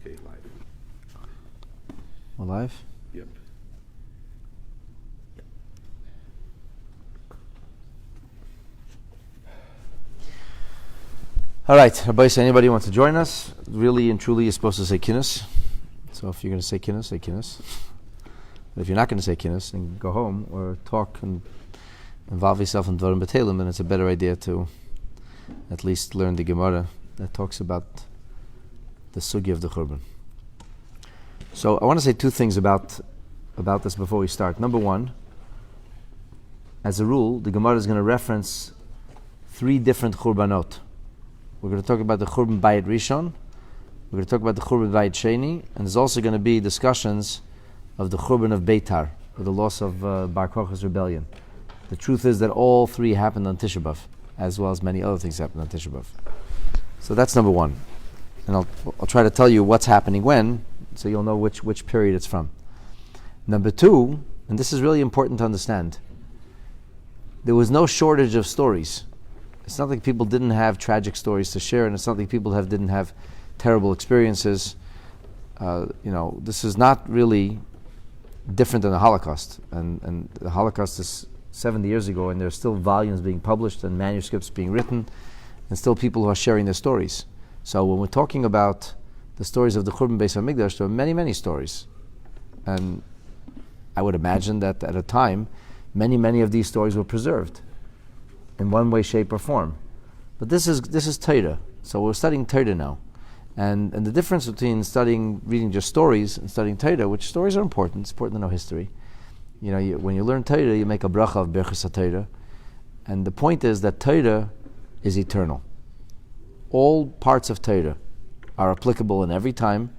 Okay, live. We're live? Yep. All right, Rabbi, anybody wants to join us? Really and truly, you're supposed to say kinnis. So if you're going to say kinnis, say kinnis. But if you're not going to say kinnis, then go home or talk and involve yourself in Dvarim B'Teilim, then it's a better idea to at least learn the Gemara that talks about the Sugya of the Churban. So I want to say two things about this before we start. Number one, as a rule, the Gemara is going to reference three different Churbanot. We're going to talk about the Churban Bayit Rishon, we're going to talk about the Churban Bayit Sheni, and there's also going to be discussions of the Churban of Beitar, or the loss of Bar Kocha's rebellion. The truth is that all three happened on Tisha B'Av, as well as many other things happened on Tisha B'Av. So that's number one. And I'll try to tell you what's happening when, so you'll know which period it's from. Number two, and this is really important to understand, there was no shortage of stories. It's not like people didn't have tragic stories to share, and it's not like people didn't have terrible experiences. This is not really different than the Holocaust. And the Holocaust is 70 years ago, and there's still volumes being published and manuscripts being written, and still people who are sharing their stories. So when we're talking about the stories of the Churban Beis Mikdash, there are many, many stories. And I would imagine that at a time, many, many of these stories were preserved in one way, shape, or form. But this is Torah. So we're studying Torah now. And the difference between reading just stories and studying Torah, which stories are important, it's important to know history. When you learn Torah, you make a bracha of Berchus HaTorah. And the point is that Torah is eternal. All parts of Torah are applicable in every time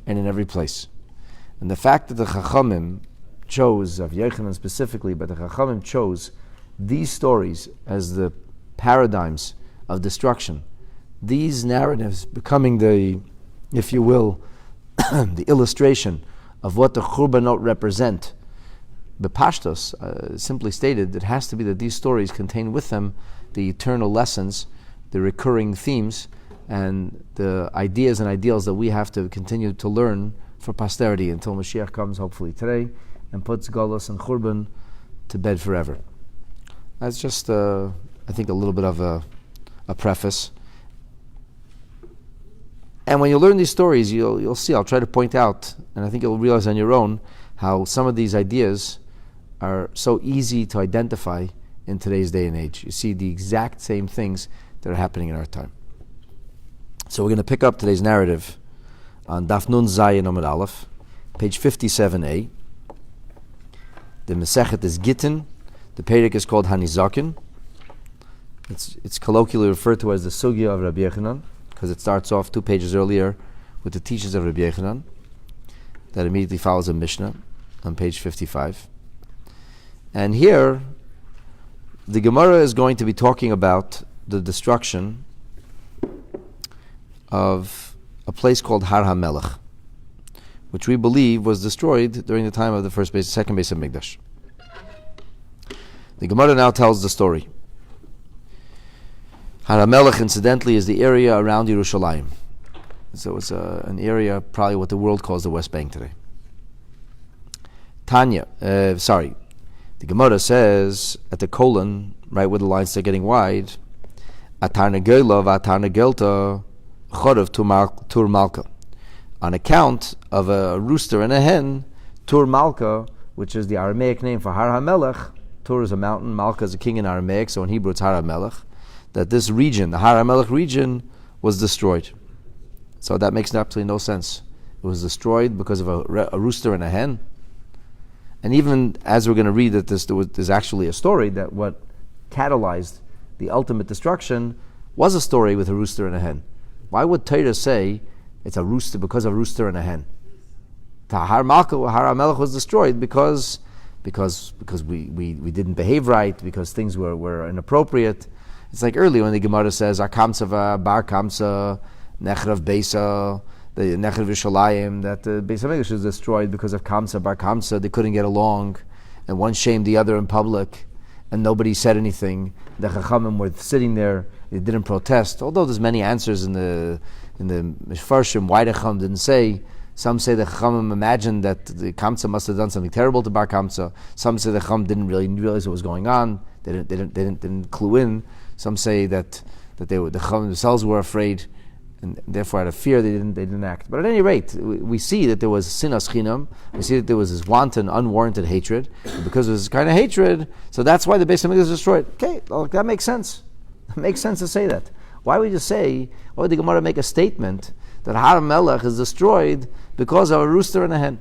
and in every place. And the fact that the Chachamim chose, of Yochanan specifically, but the Chachamim chose these stories as the paradigms of destruction, these narratives becoming the, if you will, the illustration of what the Churbanot represent. Bepashtos, simply stated, it has to be that these stories contain with them the eternal lessons, the recurring themes, and the ideas and ideals that we have to continue to learn for posterity until Mashiach comes, hopefully today, and puts Golus and Churban to bed forever. That's just, I think, a little bit of a preface. And when you learn these stories, you'll see, I'll try to point out, and I think you'll realize on your own, how some of these ideas are so easy to identify in today's day and age. You see the exact same things that are happening in our time. So we're going to pick up today's narrative on Daf Nun Zayin Amud Aleph, page 57a. The Masechet is Gitin. The Perek is called Hanizakin. It's colloquially referred to as the Sugya of Rabbi Yochanan, because it starts off 2 pages earlier with the teachings of Rabbi Yochanan. That immediately follows a Mishnah on page 55. And here, the Gemara is going to be talking about the destruction of a place called Har HaMelech, which we believe was destroyed during the time of the second Beis Mikdash. The Gemara now tells the story. Har HaMelech, incidentally, is the area around Yerushalayim. So it's an area, probably what the world calls the West Bank today. The Gemara says, at the colon, right where the lines are getting wide, Atar Negela v'Atar Negelta Chorav Tur Malka. On account of a rooster and a hen, Tur Malka, which is the Aramaic name for Har HaMelech, Tur is a mountain, Malka is a king in Aramaic, so in Hebrew it's Har HaMelech, that this region, the Har HaMelech region, was destroyed. So that makes absolutely no sense. It was destroyed because of a rooster and a hen. And even as we're going to read that there's actually a story that what catalyzed the ultimate destruction was a story with a rooster and a hen. Why would Torah say it's a rooster because of a rooster and a hen? Har HaMelech was destroyed because we didn't behave right, because things were inappropriate. It's like earlier when the Gemara says Akamsa Bar Kamsa Nechrav Besa, the Nechrav Yerushalayim, that the Beis Mikdash was destroyed because of Kamsa Bar Kamsa. They couldn't get along, and one shamed the other in public, and nobody said anything. The Chachamim were sitting there they didn't protest. Although there's many answers in the Mishfarshim why the Chacham didn't say. Some say the Chachamim imagined that the Kamsa must have done something terrible to Bar Kamsa. Some say the Chacham didn't really realize what was going on. They didn't clue in. Some say that the Chachamim themselves were afraid, and therefore out of fear they didn't act. But at any rate, we see that there was sinas chinam. We see that there was this wanton, unwarranted hatred. And because of this kind of hatred, so that's why the Beis Hamikdash was destroyed. Okay, well, that makes sense. It makes sense to say that. Why would you say? Why would the Gemara make a statement that Har Melech is destroyed because of a rooster and a hen?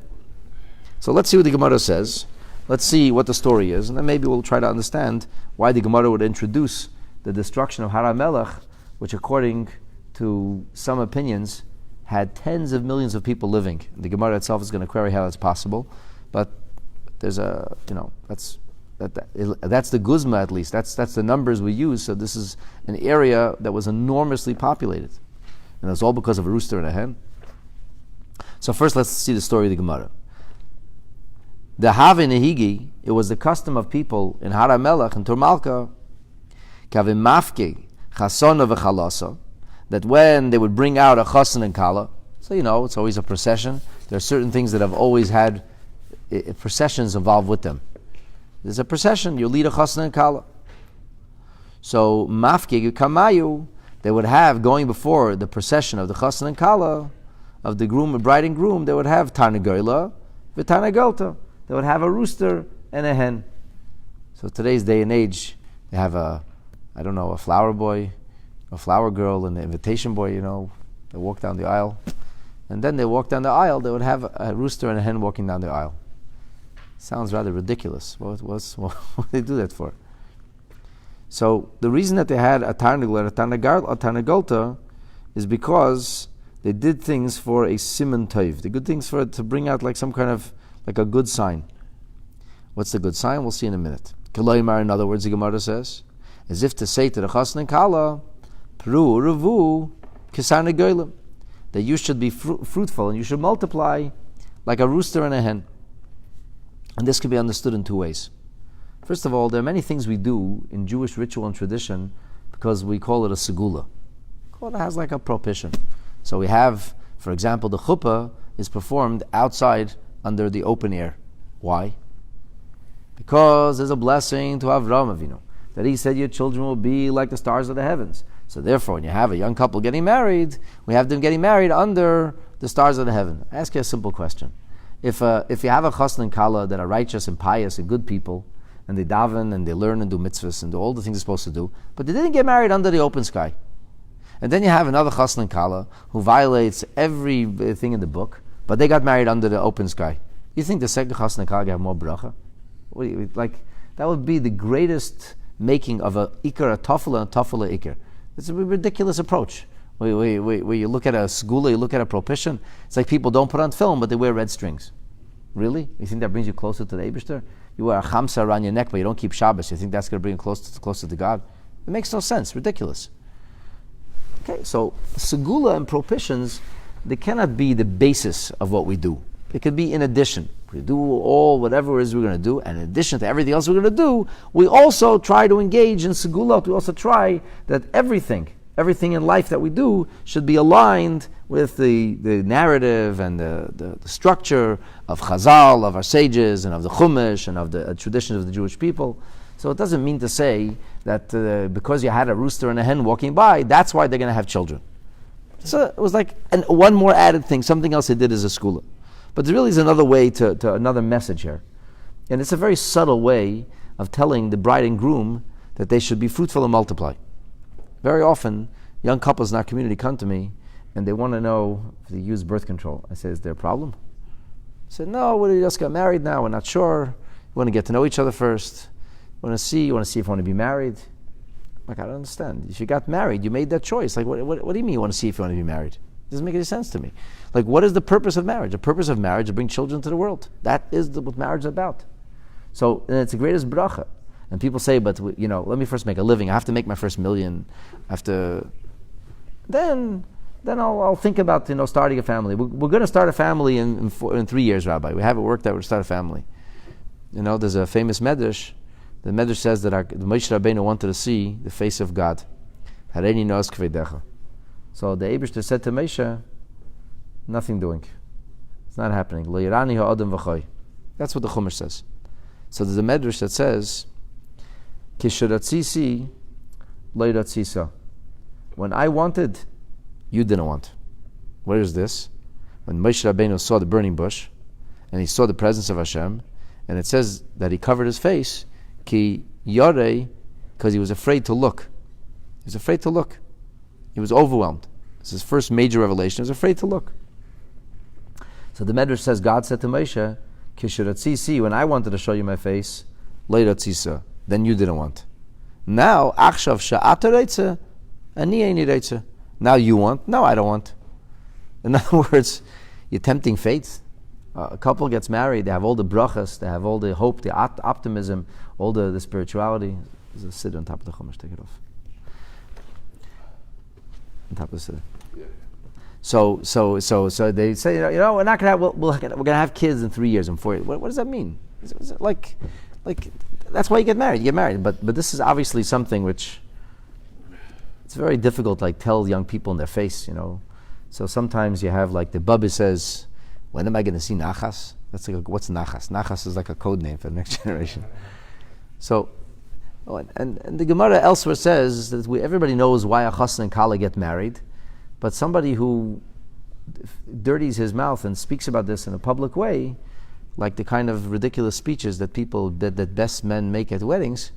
So let's see what the Gemara says. Let's see what the story is, and then maybe we'll try to understand why the Gemara would introduce the destruction of Har Melech, which according to some opinions had tens of millions of people living. The Gemara itself is going to query how that's possible, but there's that's the guzma at least. That's the numbers we use. So this is an area that was enormously populated. And it's all because of a rooster and a hen. So first let's see the story of the Gemara. The Have Nehigi, it was the custom of people in Har HaMelech and Turmalka, Kavim Mafke, Chasona v'Chalasa, that when they would bring out a Chasan and Kala, so it's always a procession. There are certain things that have always had processions involved with them. There's a procession, you lead a Chasan and Kala. So Mafke Kamayu, they would have, going before the procession of the Chasan and Kala, of the bride and groom, they would have Tarnagoyla, V'Tarnagolta. They would have a rooster and a hen. So today's day and age, they have a flower boy, a flower girl, and an invitation boy, they walk down the aisle. And then they walk down the aisle, they would have a rooster and a hen walking down the aisle. Sounds rather ridiculous. What would they do that for? So the reason that they had a Tarnagol and a Tarnagolta is because they did things for a siman tov. The good things to bring out like some kind of, like a good sign. What's the good sign? We'll see in a minute. Kaloimar, in other words, the Gemara says, as if to say to the Chasan and Kala, Pru Revu Kisarnagoylim, that you should be fruitful and you should multiply like a rooster and a hen. And this can be understood in two ways. First of all, there are many things we do in Jewish ritual and tradition because we call it a segula. It has like a propitiation. So we have, for example, the chuppah is performed outside under the open air. Why? Because there's a blessing to Avraham Avinu, that he said your children will be like the stars of the heavens. So therefore, when you have a young couple getting married, we have them getting married under the stars of the heaven. I ask you a simple question. If you have a chassan and kala that are righteous and pious and good people, and they daven and they learn and do mitzvahs and do all the things they're supposed to do, but they didn't get married under the open sky. And then you have another chassan and kala who violates everything in the book, but they got married under the open sky. You think the second chassan and kala have more bracha? That would be the greatest making of a ikar, a tafula ikar. It's a ridiculous approach. Where you look at a segula, you look at a propitiation, it's like people don't put on film, but they wear red strings. Really? You think that brings you closer to the Eibishter? You wear a chamsa around your neck, but you don't keep Shabbos. You think that's going to bring you closer to God? It makes no sense. Ridiculous. Okay, so segula and propitiations, they cannot be the basis of what we do. It could be in addition. We do whatever it is we're going to do, and in addition to everything else we're going to do, we also try to engage in segulot. We also try that everything in life that we do should be aligned with the narrative and the structure of Chazal, of our sages, and of the Chumash, and of the tradition of the Jewish people. So it doesn't mean to say that because you had a rooster and a hen walking by, that's why they're going to have children. So it was like one more added thing, something else they did as a skula. But there really is another way to another message here. And it's a very subtle way of telling the bride and groom that they should be fruitful and multiply. Very often, young couples in our community come to me and they want to know if they use birth control. I say, is there a problem? I said, no, we just got married now, we're not sure. We want to get to know each other first. You want to see if you want to be married. I don't understand. If you got married, you made that choice. What do you mean you want to see if you want to be married? It doesn't make any sense to me. What is the purpose of marriage? The purpose of marriage is to bring children to the world. That is what marriage is about. So, and it's the greatest bracha. And people say, but let me first make a living. I have to make my first million. I have to. Then I'll think about starting a family. We're going to start a family in 3 years, Rabbi. We have it worked out. We'll start a family. There's a famous Midrash. The Midrash says that the Moshe Rabbeinu wanted to see the face of God. Hareini noas kvedecha. So the Eibishter said to Moshe, nothing doing. It's not happening. Lo yirani ha'adam v'choy. That's what the Chumash says. So there's a medrash that says, Kishiratzisi lo yiratzisa. When I wanted, you didn't want. Where is this? When Moshe Rabbeinu saw the burning bush, and he saw the presence of Hashem, and it says that he covered his face, ki yarei, because he was afraid to look. He was afraid to look. He was overwhelmed. It's his first major revelation. He was afraid to look. So the Medrash says, God said to Moshe, Kishiratzisi, when I wanted to show you my face, leiratzisa, then you didn't want. Now, achshav sha'ata reitze, ani eini reitze. Now you want, no, I don't want. In other words, you're tempting fate. A couple gets married, they have all the brachas, they have all the hope, the optimism, all the spirituality. There's a siddur on top of the Chumash, take it off. On top of the siddur. So they say, we're not gonna have, we're gonna have kids in 3 years and 4 years. What does that mean? Is it like that's why you get married. You get married, but this is obviously something which it's very difficult. Like tell young people in their face, So sometimes you have like the Bubba says, when am I going to see Nachas? That's like, what's Nachas? Nachas is like a code name for the next generation. So, and the Gemara elsewhere says that everybody knows why a chassan and kala get married, but somebody who dirties his mouth and speaks about this in a public way, like the kind of ridiculous speeches that that best men make at weddings.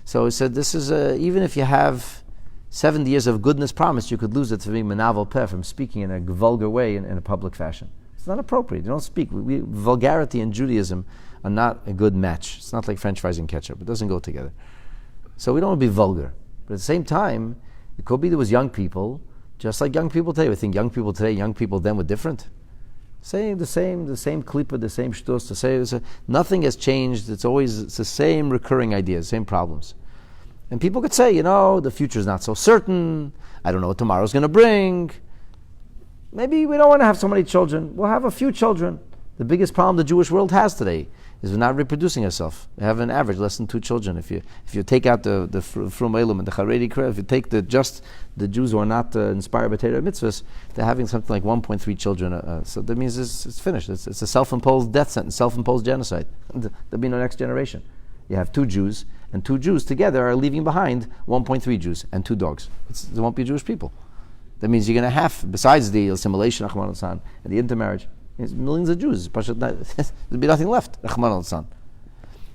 So he said, this is even if you have 70 years of goodness promised, you could lose it to being menavel peh, from speaking in a vulgar way in a public fashion. It's not appropriate. You don't speak. Vulgarity and Judaism are not a good match. It's not like French fries and ketchup. It doesn't go together. So we don't want to be vulgar. But at the same time, it could be there was young people, just like young people today. We think young people today, young people then were different. Saying the same klipa, the same shtus, nothing has changed. It's the same recurring ideas, same problems. And people could say, the future is not so certain. I don't know what tomorrow's going to bring. Maybe we don't want to have so many children. We'll have a few children. The biggest problem the Jewish world has today is we're not reproducing ourselves. We have an average less than 2 children. If you take out the Frum Elam and the Haredi Kreh, if you take the Jews who are not inspired by Torah mitzvahs, they're having something like 1.3 children. So that means it's finished. It's a self-imposed death sentence, self-imposed genocide. There'll be no next generation. You have 2 Jews, and 2 Jews together are leaving behind 1.3 Jews and 2 dogs. There won't be Jewish people. That means you're going to have, besides the assimilation, and the intermarriage, millions of Jews. There'll be nothing left. So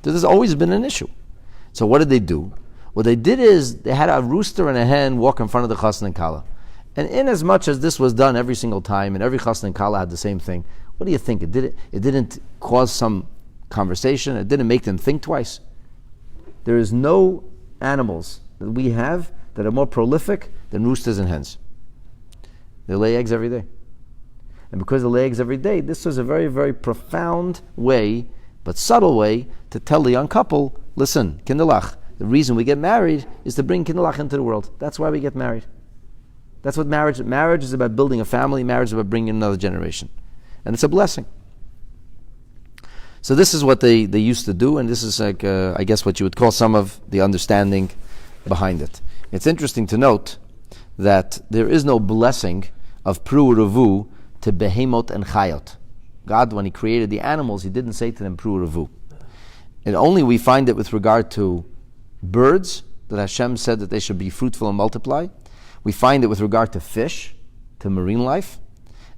this has always been an issue. So what did they do? What they did is they had a rooster and a hen walk in front of the chassan and kala. And in as much as this was done every single time, and every chassan and kala had the same thing, what do you think? It didn't cause some conversation. It didn't make them think twice. There is no animals that we have that are more prolific than roosters and hens. They lay eggs every day. And because they lay eggs every day, this was a very, very profound way, but subtle way, to tell the young couple, listen, kinderlach, the reason we get married is to bring kinderlach into the world. That's why we get married. That's what marriage is about, building a family. Marriage is about bringing another generation. And it's a blessing. So this is what they used to do, and this is like, I guess what you would call some of the understanding behind it. It's interesting to note that there is no blessing of pru revu to behemot and chayot. God, when He created the animals, He didn't say to them pru revu. And only we find it with regard to birds, that Hashem said that they should be fruitful and multiply. We find it with regard to fish, to marine life.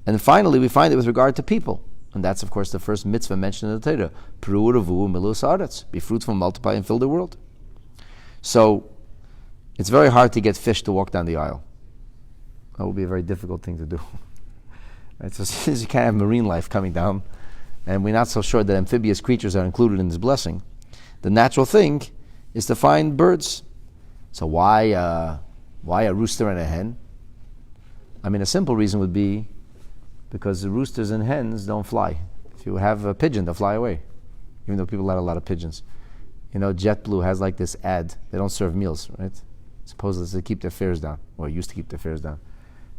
And finally, we find it with regard to people. And that's, of course, the first mitzvah mentioned in the Torah. Pru revu milus haaretz. Be fruitful, multiply, and fill the world. So, it's very hard to get fish to walk down the aisle. That will be a very difficult thing to do. Right? So since you can't have marine life coming down, and we're not so sure that amphibious creatures are included in this blessing, the natural thing is to find birds. So why a rooster and a hen? I mean, a simple reason would be because the roosters and hens don't fly. If you have a pigeon, they'll fly away, even though people have a lot of pigeons. JetBlue has like this ad. They don't serve meals, right? Supposedly to keep their fares down, or used to keep their fares down.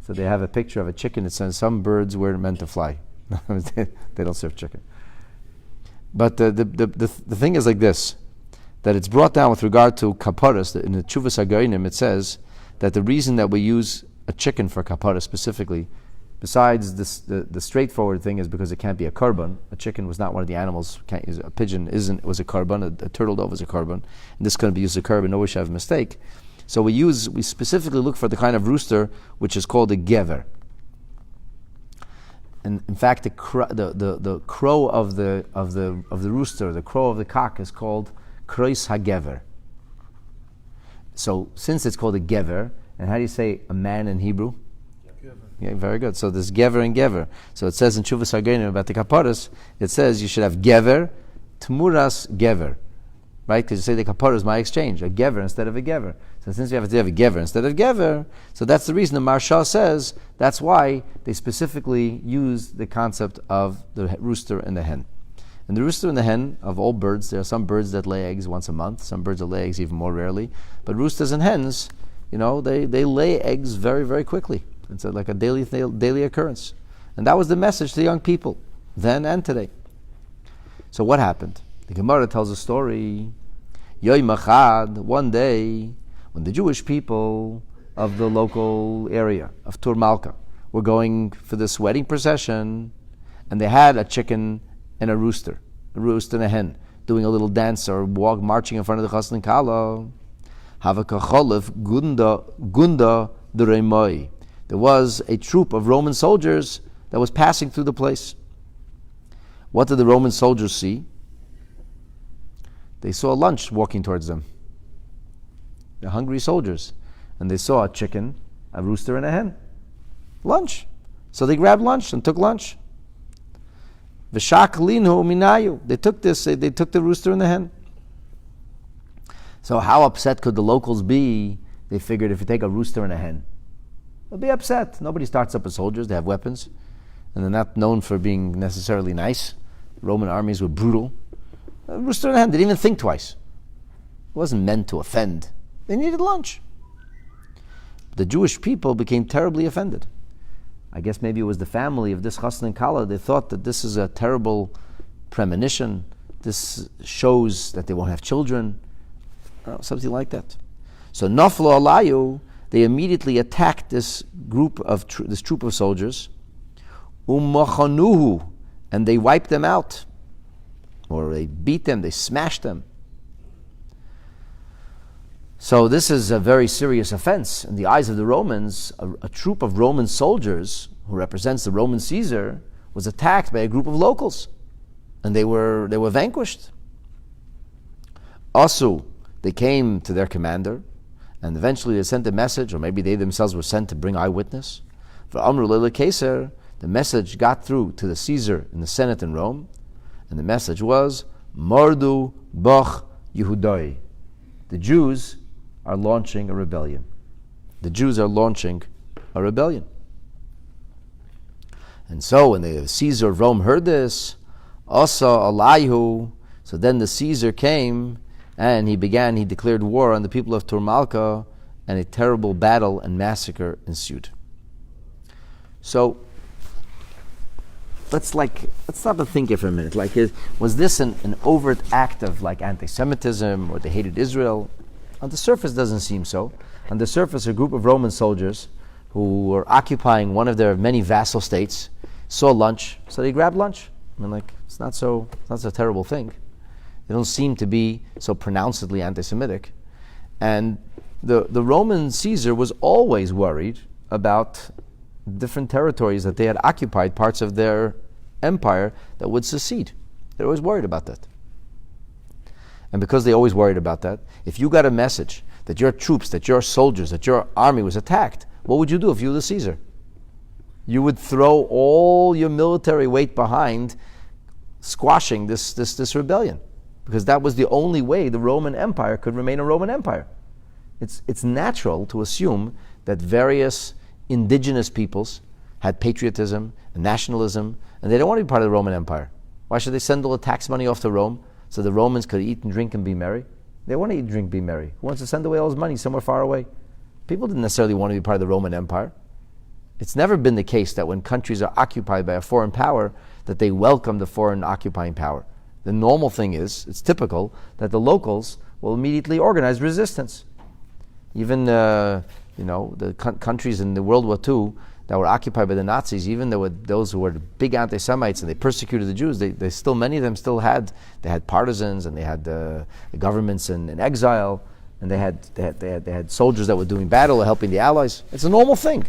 So they have a picture of a chicken that says some birds were meant to fly. They don't serve chicken. But the thing is like this, that it's brought down with regard to kaparas. In the Chuvas HaGoinim it says that the reason that we use a chicken for kapara specifically, besides this, the straightforward thing, is because it can't be a korban. A chicken was not one of the animals. A pigeon was a korban. A turtle dove was a korban. And this couldn't be used as a korban. No, we should have a mistake. So we specifically look for the kind of rooster which is called a gever. And in fact, the crow of the rooster, the crow of the cock, is called krois hagever. So since it's called a gever, and how do you say a man in Hebrew? Gever. Yeah, very good. So there's gever and gever. So it says in Shuvas Hagenim about the kaparas, it says you should have gever, tmuras gever. Right? Because you say the kapara is my exchange, a gever instead of a gever. So since we have to have a gever instead of gever, so that's the reason the Maharsha says that's why they specifically use the concept of the rooster and the hen. And the rooster and the hen, of all birds, there are some birds that lay eggs once a month, some birds that lay eggs even more rarely. But roosters and hens, they lay eggs very, very quickly. It's like a daily occurrence. And that was the message to the young people, then and today. So what happened? The Gemara tells a story. Yoim Echad, one day, when the Jewish people of the local area of Tur Malka were going for this wedding procession, and they had a chicken and a rooster and a hen, doing a little dance or marching in front of the Chassan and Kala. Havakacholef Gunda Duremoi. There was a troop of Roman soldiers that was passing through the place. What did the Roman soldiers see? They saw lunch walking towards them. They're hungry soldiers. And they saw a chicken, a rooster, and a hen. Lunch. So they grabbed lunch and took lunch. V'shaklinu minayu. They took the rooster and the hen. So how upset could the locals be? They figured if you take a rooster and a hen, they'll be upset. Nobody starts up as soldiers. They have weapons. And they're not known for being necessarily nice. Roman armies were brutal. A rooster and a hen didn't even think twice. It wasn't meant to offend. They needed lunch. The Jewish people became terribly offended. I guess maybe it was the family of this Chassan and Kala. They thought that this is a terrible premonition. This shows that they won't have children. Something like that. So Naflo Alayu, they immediately attacked this this troop of soldiers. Ummachanuhu, and they wiped them out. Or they beat them, they smashed them. So this is a very serious offense. In the eyes of the Romans, a troop of Roman soldiers, who represents the Roman Caesar, was attacked by a group of locals. And they were vanquished. Also, they came to their commander, and eventually they sent a message, or maybe they themselves were sent to bring eyewitness. For Amru Leila Caesar, the message got through to the Caesar in the Senate in Rome, and the message was, Mordu Bach Yehudai. The Jews are launching a rebellion. The Jews are launching a rebellion. And so when the Caesar of Rome heard this, Asa Alaihu, so then the Caesar came and he declared war on the people of Turmalka, and a terrible battle and massacre ensued. So let's stop and think here for a minute. Was this an overt act of anti-Semitism, or they hated Israel? On the surface, it doesn't seem so. On the surface, a group of Roman soldiers who were occupying one of their many vassal states saw lunch, so they grabbed lunch. It's not so terrible thing. They don't seem to be so pronouncedly anti-Semitic. And the Roman Caesar was always worried about different territories that they had occupied, parts of their empire that would secede. They're always worried about that. And because they always worried about that, if you got a message that your troops, that your soldiers, that your army was attacked, what would you do if you were the Caesar? You would throw all your military weight behind squashing this rebellion, because that was the only way the Roman Empire could remain a Roman Empire. It's natural to assume that various indigenous peoples had patriotism and nationalism, and they don't want to be part of the Roman Empire. Why should they send all the tax money off to Rome so the Romans could eat and drink and be merry? They want to eat, drink, be merry. Who wants to send away all his money somewhere far away? People didn't necessarily want to be part of the Roman Empire. It's never been the case that when countries are occupied by a foreign power, that they welcome the foreign occupying power. The normal thing is, it's typical, that the locals will immediately organize resistance. Even the countries in the World War II that were occupied by the Nazis, even there were those who were big anti-Semites and they persecuted the Jews, they still, many of them still had partisans, and they had the governments in exile, and they had soldiers that were doing battle or helping the Allies. It's a normal thing.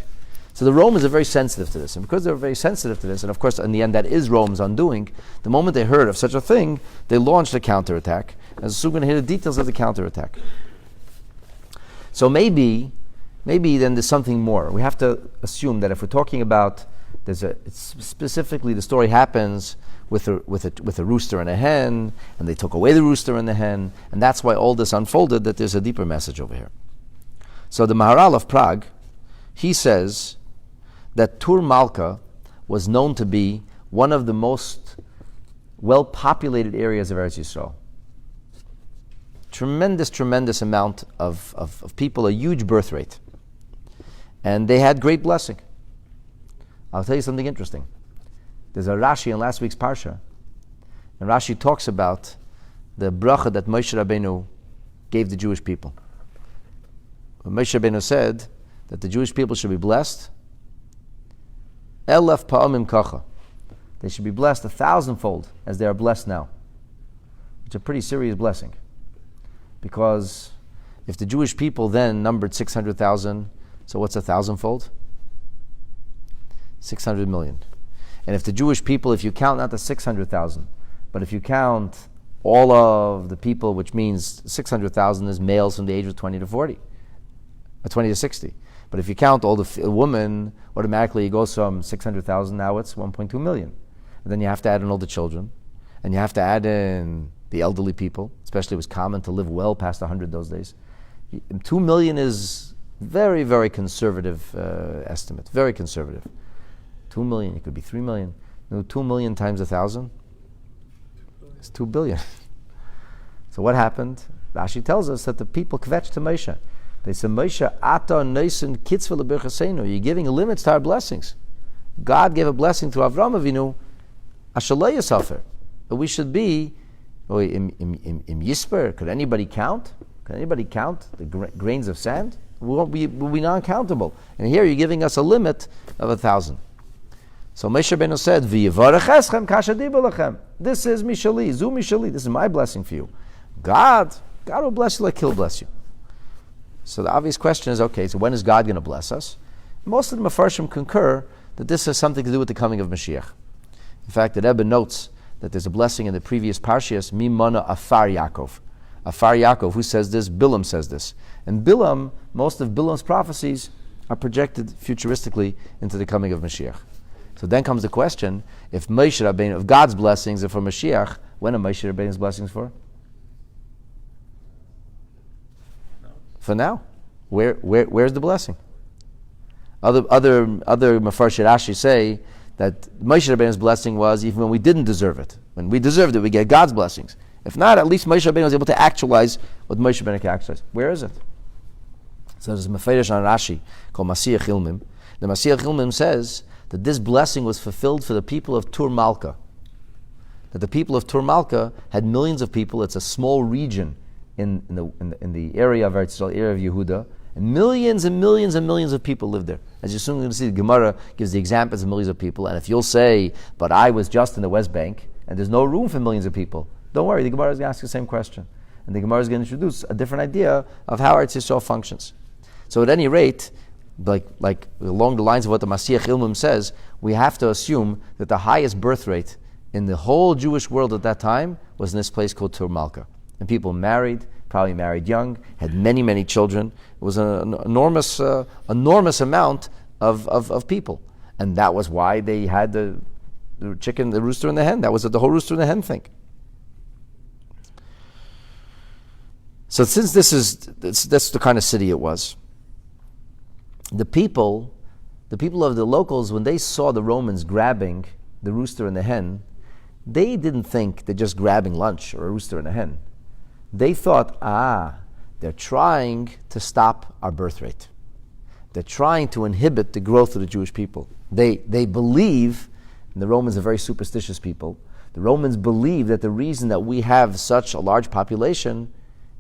So the Romans are very sensitive to this, and because they're very sensitive to this, and of course in the end that is Rome's undoing, the moment they heard of such a thing, they launched a counterattack. And so we're going to hear the details of the counterattack. So maybe then there's something more. We have to assume that if we're talking about, specifically the story happens with a rooster and a hen, and they took away the rooster and the hen, and that's why all this unfolded, that there's a deeper message over here. So the Maharal of Prague, he says that Tur Malka was known to be one of the most well-populated areas of Eretz Yisrael. Tremendous amount of people, a huge birth rate. And they had great blessing. I'll tell you something interesting. There's a Rashi in last week's Parsha, and Rashi talks about the bracha that Moshe Rabbeinu gave the Jewish people. When Moshe Rabbeinu said that the Jewish people should be blessed, Elef pa'amim kacha. They should be blessed 1,000-fold as they are blessed now. It's a pretty serious blessing. Because if the Jewish people then numbered 600,000, so what's 1,000-fold? 600 million. And if the Jewish people, if you count not the 600,000, but if you count all of the people, which means 600,000 is males from the age of 20 to 40, or 20 to 60. But if you count all the women, automatically it goes from 600,000, now it's 1.2 million. And then you have to add in all the children, and you have to add in the elderly people, especially it was common to live well past 100 those days. 2 million is very, very conservative estimate, very conservative. 2 million, it could be 3 million. 2 million times 1,000 is 2 billion. So what happened? Rashi tells us that the people kvetched to Moshe. They said, Moshe, ata neisen kitzvah leberchasenu. You're giving limits to our blessings. God gave a blessing to Avram Avinu, ashalei yasafer. But we should be, im yisper, could anybody count? Can anybody count the grains of sand? We'll be non-countable. And here you're giving us a limit of 1,000. So Moshe Rabbeinu said, V'yivarech eschem kasha diba lechem. This is mishali, zu mishali. This is my blessing for you. God will bless you like He'll bless you. So the obvious question is, okay, so when is God going to bless us? Most of the Mefarshim concur that this has something to do with the coming of Mashiach. In fact, the Rebbe notes that there's a blessing in the previous Parshias, Mimana Afar Yaakov. Afar Yaakov, who says this? Bilam says this. And Bilam, most of Bilam's prophecies are projected futuristically into the coming of Mashiach. So then comes the question, if Moshe Rabbeinu, if God's blessings are for Mashiach, when are Moshe Rabbeinu's blessings for? For now. Where's the blessing? Other Mefarshei Rashi say that Moshe Rabbeinu's blessing was even when we didn't deserve it. When we deserved it, we get God's blessings. If not, at least Moshe Rabbeinu was able to actualize what Moshe Rabbeinu can actualize. Where is it? So there's a Mefarish on Rashi called Masiyach Ilmim. The Masiyach Ilmim says that this blessing was fulfilled for the people of Tur Malka. That the people of Tur Malka had millions of people. It's a small region in the area of Eretz Yisrael, area of Yehuda, and millions and millions and millions of people live there. As you're soon going to see, the Gemara gives the examples of millions of people. And if you'll say, but I was just in the West Bank, and there's no room for millions of people, don't worry, the Gemara is going to ask the same question. And the Gemara is going to introduce a different idea of how Eretz Yisrael functions. So at any rate, like along the lines of what the Masiyach Ilmim says, we have to assume that the highest birth rate in the whole Jewish world at that time was in this place called Tur Malka. And people married, probably married young, had many, many children. It was an enormous amount of people. And that was why they had the chicken, the rooster and the hen. That was the whole rooster and the hen thing. So since that's the kind of city it was, the people of the locals, when they saw the Romans grabbing the rooster and the hen, they didn't think they're just grabbing lunch or a rooster and a hen. They thought, they're trying to stop our birth rate. They're trying to inhibit the growth of the Jewish people. They believe, and the Romans are very superstitious people, the Romans believe that the reason that we have such a large population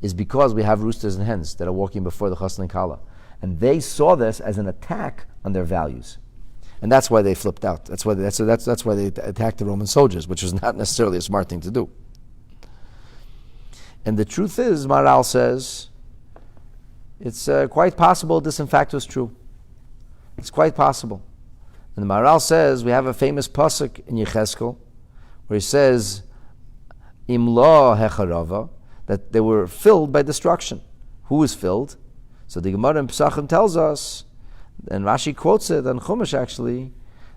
is because we have roosters and hens that are walking before the chassan and challah. And they saw this as an attack on their values. And that's why they flipped out. That's why they attacked the Roman soldiers, which was not necessarily a smart thing to do. And the truth is, Maharal says, it's quite possible this in fact was true. It's quite possible. And the Maharal says, we have a famous pasuk in Yecheskel, where he says, Imla hecharava, that they were filled by destruction. Who was filled? So the Gemara in Pesachim tells us, and Rashi quotes it on Chumash actually,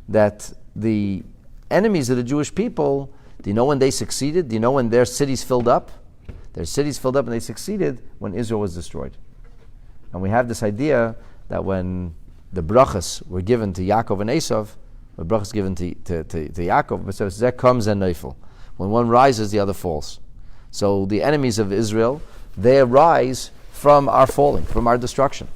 that the enemies of the Jewish people, do you know when they succeeded? Do you know when their cities filled up? Their cities filled up and they succeeded when Israel was destroyed. And we have this idea that when the brachas were given to Yaakov and Esav, the brachas given to Yaakov, it says, Zeh comes and neifel. When one rises, the other falls. So the enemies of Israel, they arise from our falling, from our destruction.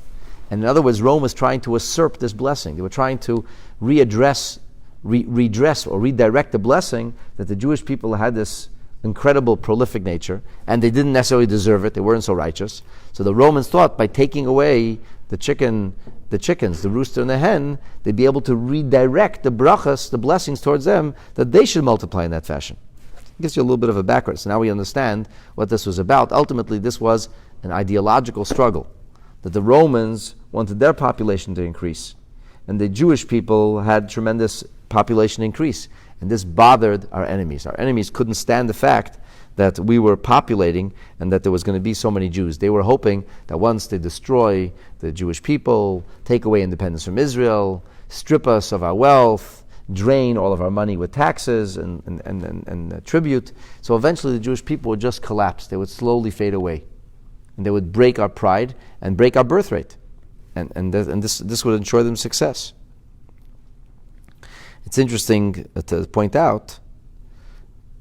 And in other words, Rome was trying to usurp this blessing. They were trying to redress or redirect the blessing that the Jewish people had this incredible prolific nature, and they didn't necessarily deserve it. They weren't so righteous. So the Romans thought by taking away the chickens, the rooster and the hen, they'd be able to redirect the brachas, the blessings towards them, that they should multiply in that fashion. It gives you a little bit of a background. So now we understand what this was about. Ultimately, this was an ideological struggle, that the Romans wanted their population to increase, and the Jewish people had tremendous population increase. And this bothered our enemies. Our enemies couldn't stand the fact that we were populating and that there was going to be so many Jews. They were hoping that once they destroy the Jewish people, take away independence from Israel, strip us of our wealth, drain all of our money with taxes and tribute, so eventually the Jewish people would just collapse. They would slowly fade away. And they would break our pride and break our birthright. And this would ensure them success. It's interesting to point out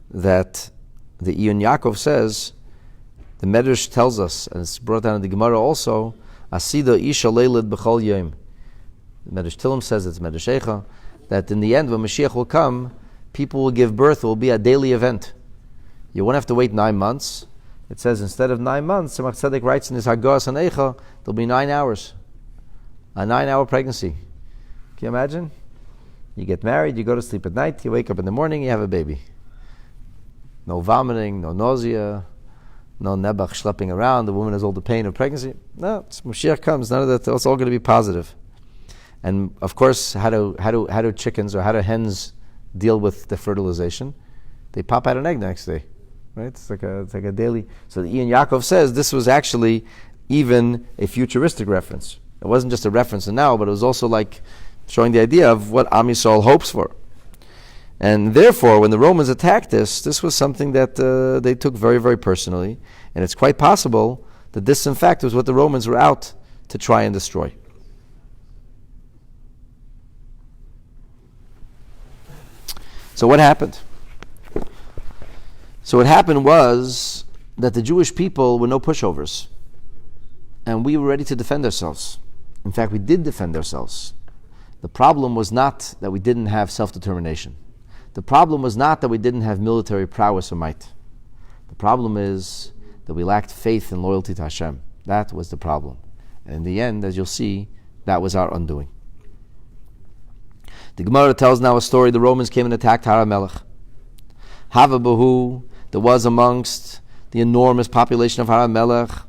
that the Iyun Yaakov says, the Medrash tells us, and it's brought down in the Gemara also, Asida isha leilid b'chol yom. The Medrash Tillim says, it's Medrash Eicha, that in the end, when Mashiach will come, people will give birth. It will be a daily event. You won't have to wait 9 months. It says instead of 9 months, Tzemach Tzedek writes in his Haggas and Eicha, there'll be 9 hours. A 9-hour pregnancy. Can you imagine? You get married, you go to sleep at night, you wake up in the morning, you have a baby. No vomiting, no nausea, no nebuch schlepping around, the woman has all the pain of pregnancy. No, Mashiach comes, none of that, it's all going to be positive. And of course, how do chickens or how do hens deal with the fertilization? They pop out an egg the next day. Right? It's like a daily. So the Iyun Yaakov says this was actually even a futuristic reference. It wasn't just a reference to now, but it was also like showing the idea of what Am Yisrael hopes for. And therefore, when the Romans attacked this was something that they took very, very personally. And it's quite possible that this, in fact, was what the Romans were out to try and destroy. So what happened? So what happened was that the Jewish people were no pushovers. And we were ready to defend ourselves. In fact, we did defend ourselves. The problem was not that we didn't have self-determination. The problem was not that we didn't have military prowess or might. The problem is that we lacked faith and loyalty to Hashem. That was the problem. And in the end, as you'll see, that was our undoing. The Gemara tells now a story. The Romans came and attacked Har HaMelech. Havabahu, there was amongst the enormous population of Har HaMelech,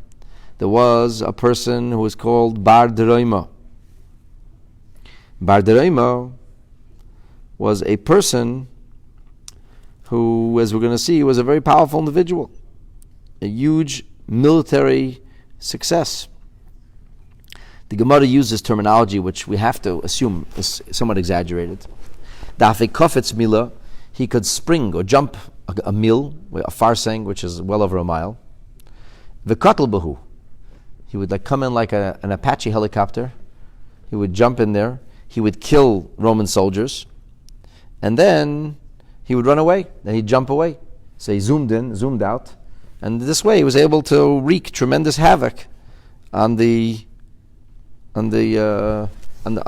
there was a person who was called Bar Deroima. Bar Deroima was a person who, as we're going to see, was a very powerful individual, a huge military success. The Gemara uses terminology which we have to assume is somewhat exaggerated. Dafei kofetz mila, he could spring or jump a mil, a farsang, which is well over a mile. V'katel bahu, he would come in like an Apache helicopter. He would jump in there. He would kill Roman soldiers, and then he would run away. Then he'd jump away. So he zoomed in, zoomed out, and this way he was able to wreak tremendous havoc on the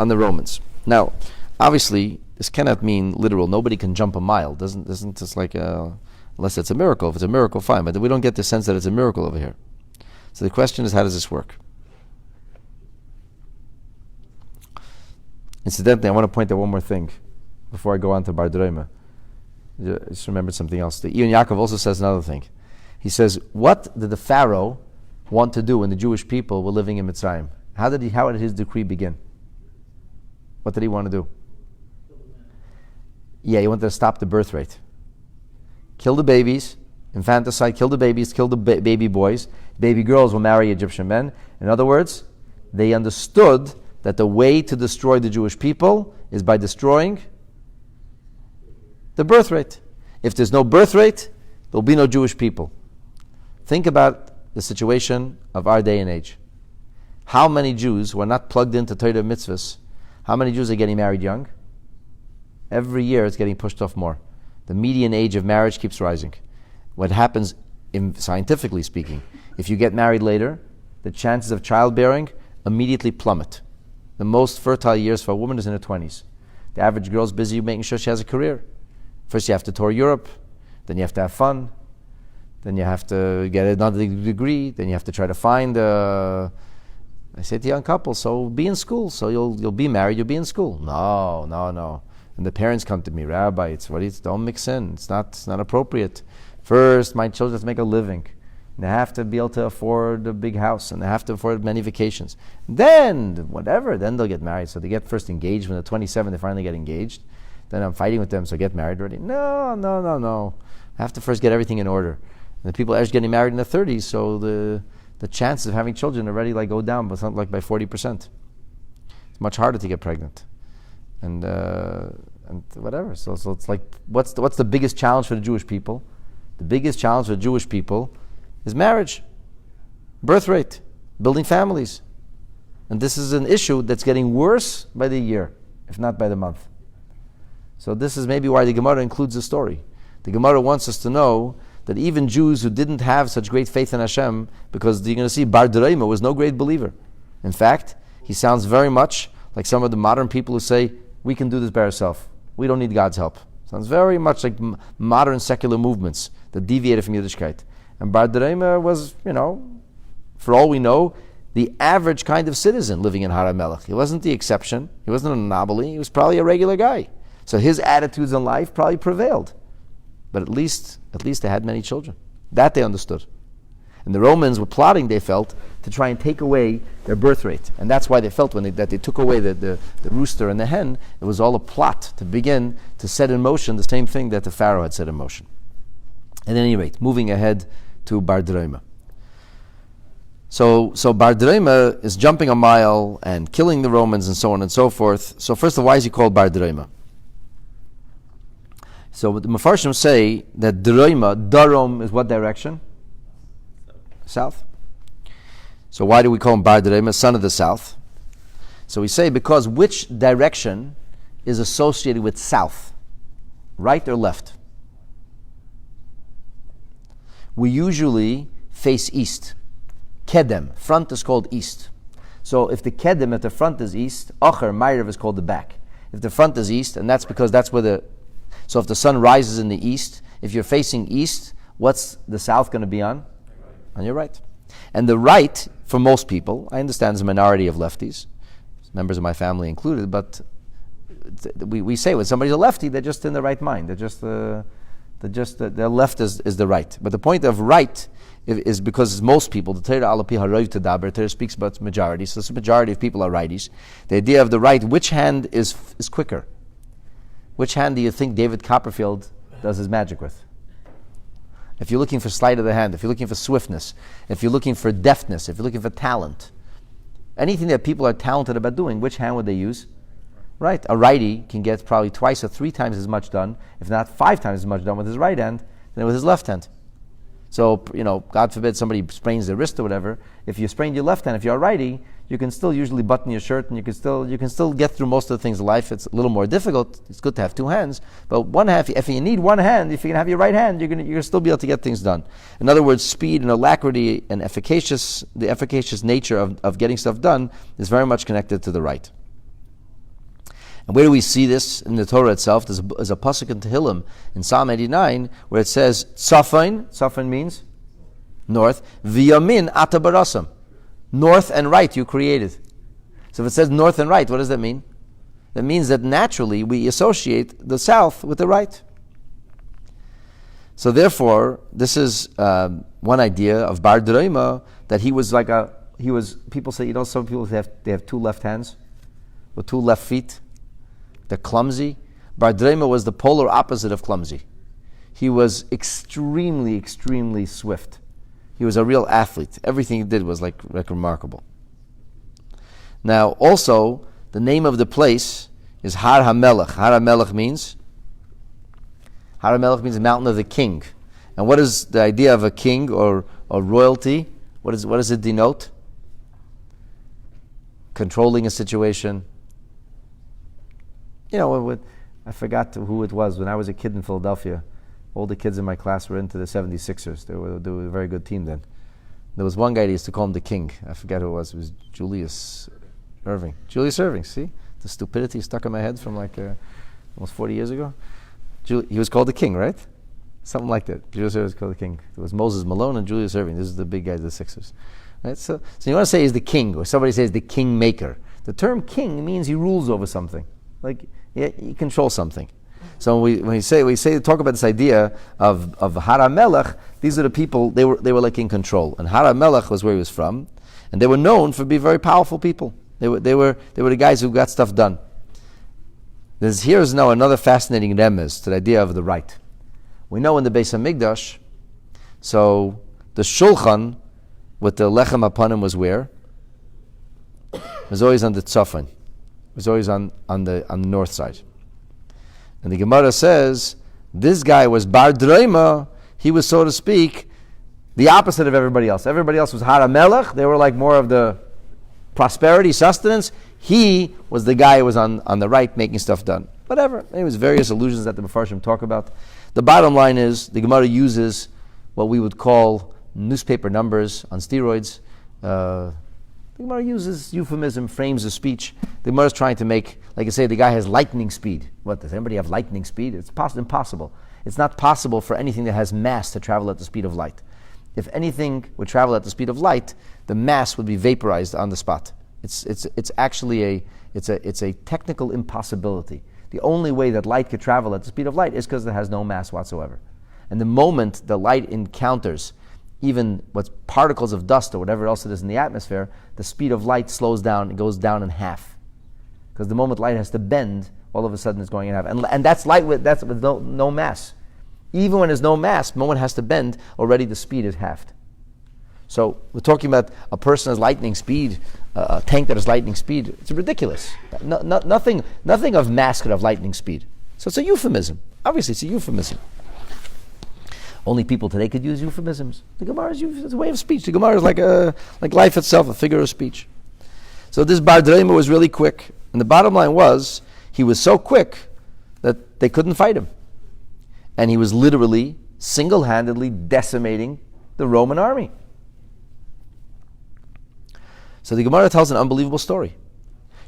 Romans. Now, obviously, this cannot mean literal. Nobody can jump a mile. Doesn't just like unless it's a miracle. If it's a miracle, fine. But we don't get the sense that it's a miracle over here. So the question is, how does this work? Incidentally, I want to point out one more thing before I go on to Bar Dreima. Just remembered something else. The Yaakov also says another thing. He says, what did the Pharaoh want to do when the Jewish people were living in Mitzrayim? How did his decree begin? What did he want to do? Yeah, he wanted to stop the birth rate. Kill the babies, infanticide, kill the babies, kill the baby boys. Baby girls will marry Egyptian men. In other words, they understood that the way to destroy the Jewish people is by destroying the birth rate. If there's no birth rate, there'll be no Jewish people. Think about the situation of our day and age. How many Jews who are not plugged into Torah mitzvahs, how many Jews are getting married young? Every year it's getting pushed off more. The median age of marriage keeps rising. What happens, scientifically speaking, if you get married later, the chances of childbearing immediately plummet. The most fertile years for a woman is in her 20s. The average girl's busy making sure she has a career. First you have to tour Europe, then you have to have fun, then you have to get another degree, then you have to try to find I say to young couples, so be in school, so you'll be married, you'll be in school. No. And the parents come to me, Rabbi, don't mix in, it's not appropriate. First, my children have to make a living. And they have to be able to afford a big house, and they have to afford many vacations. Then they'll get married. So they get first engaged. When they're 27, they finally get engaged. Then I'm fighting with them, so get married already. No. I have to first get everything in order. And the people are getting married in their 30s, so the chances of having children already go down, but something by 40%. It's much harder to get pregnant, and whatever. So it's like, what's the biggest challenge for the Jewish people? The biggest challenge for the Jewish people is marriage, birth rate, building families, and this is an issue that's getting worse by the year, if not by the month. So this is maybe why the Gemara includes the story. The Gemara wants us to know that even Jews who didn't have such great faith in Hashem, because you're going to see Bar Dreima was no great believer. In fact, he sounds very much like some of the modern people who say, we can do this by ourselves. We don't need God's help. Sounds very much like modern secular movements that deviated from Yiddishkeit. And Bar Dreima was, for all we know, the average kind of citizen living in Har HaMelech. He wasn't the exception. He wasn't an anomaly. He was probably a regular guy. So his attitudes in life probably prevailed. But at least they had many children. That they understood. And the Romans were plotting, they felt, to try and take away their birth rate. And that's why they felt that they took away the rooster and the hen, it was all a plot to begin to set in motion the same thing that the Pharaoh had set in motion. At any rate, moving ahead to Bar Dreima. So Bar Dreima is jumping a mile and killing the Romans and so on and so forth. So first of all, why is he called Bar Dreima? So the Mefarshim say that Darom is what direction? South. So why do we call him Bar Dreima, son of the south? So we say because which direction is associated with south? Right or left? We usually face east. Kedem, front is called east. So if the kedem, if the front is east, Acher, Ma'ariv is called the back. If the front is east, and that's because that's where so if the sun rises in the east, if you're facing east, what's the south going to be on? On your right. And the right, for most people, I understand there's a minority of lefties, members of my family included, but we say when somebody's a lefty, they're just in the right mind. Their left is the right. But the point of right is because most people, the Torah alapi haroiv tedaber, Torah speaks about majority, so the majority of people are righties. The idea of the right, which hand is quicker? Which hand do you think David Copperfield does his magic with? If you're looking for sleight of the hand, if you're looking for swiftness, if you're looking for deftness, if you're looking for talent, anything that people are talented about doing, which hand would they use? Right. A righty can get probably 2 or 3 times as much done, if not 5 times as much done with his right hand than with his left hand. So, God forbid somebody sprains their wrist or whatever. If you sprain your left hand, if you're a righty, you can still usually button your shirt and you can still get through most of the things in life. It's a little more difficult. It's good to have 2 hands. But one hand, if you need one hand, if you can have your right hand, you're going to still be able to get things done. In other words, speed and alacrity and the efficacious nature of getting stuff done is very much connected to the right. And where do we see this in the Torah itself? There's a pasuk in Tehillim in Psalm 89 where it says, Tzafon means north, V'yamin ata barasam. North and right you created. So if it says north and right, what does that mean? that means that naturally we associate the south with the right. So therefore, this is one idea of Bar Dreima, that he was people say, some people they have two left hands with two left feet. They're clumsy. Bar Dreima was the polar opposite of clumsy. He was extremely, extremely swift. He was a real athlete. Everything he did was like remarkable. Now, also, the name of the place is Har HaMelech. Har HaMelech means the mountain of the king. And what is the idea of a king or royalty? What does it denote? Controlling a situation. I forgot who it was. When I was a kid in Philadelphia, all the kids in my class were into the 76ers. They were a very good team then. There was one guy that used to call him the king. I forget who it was. It was Julius Irving. Julius Irving, see? The stupidity stuck in my head from almost 40 years ago. He was called the king, right? Something like that. Julius Irving was called the king. It was Moses Malone and Julius Irving. This is the big guys of the Sixers. Right? So you want to say he's the king, or somebody says the Kingmaker. The term king means he rules over something. He controls something. So when we talk about this idea of Har HaMelech, these are the people, they were like in control. And Har HaMelech was where he was from, and they were known for being very powerful people. They were the guys who got stuff done. Here's now another fascinating remez to the idea of the right. We know in the Beis Mikdash, so the shulchan with the lechem upon him was where? It was always on the tzafon. It was always on the north side. And the Gemara says, this guy was Bar Dreima. He was, so to speak, the opposite of everybody else. Everybody else was Har HaMelech. They were like more of the prosperity, sustenance. He was the guy who was on the right making stuff done. Whatever. There was various allusions that the Mefarshim talk about. The bottom line is, the Gemara uses what we would call newspaper numbers on steroids. The Gemara uses euphemism, frames of speech. The Gemara is trying to make, like I say, the guy has lightning speed. What, does anybody have lightning speed? It's impossible. It's not possible for anything that has mass to travel at the speed of light. If anything would travel at the speed of light, the mass would be vaporized on the spot. It's actually a technical impossibility. The only way that light could travel at the speed of light is because it has no mass whatsoever. And the moment the light encounters even what's particles of dust or whatever else it is in the atmosphere, the speed of light slows down and goes down in half. Because the moment light has to bend, all of a sudden it's going in half. And that's light with no mass. Even when there's no mass, the moment it has to bend, already the speed is halved. So we're talking about a person has lightning speed, a tank that has lightning speed. It's ridiculous. Nothing of mass could have lightning speed. So it's a euphemism. Obviously, it's a euphemism. Only people today could use euphemisms. The Gemara is a way of speech. The Gemara is like life itself, a figure of speech. So this Bar Dreima was really quick. And the bottom line was, he was so quick that they couldn't fight him. And he was literally, single-handedly decimating the Roman army. So the Gemara tells an unbelievable story.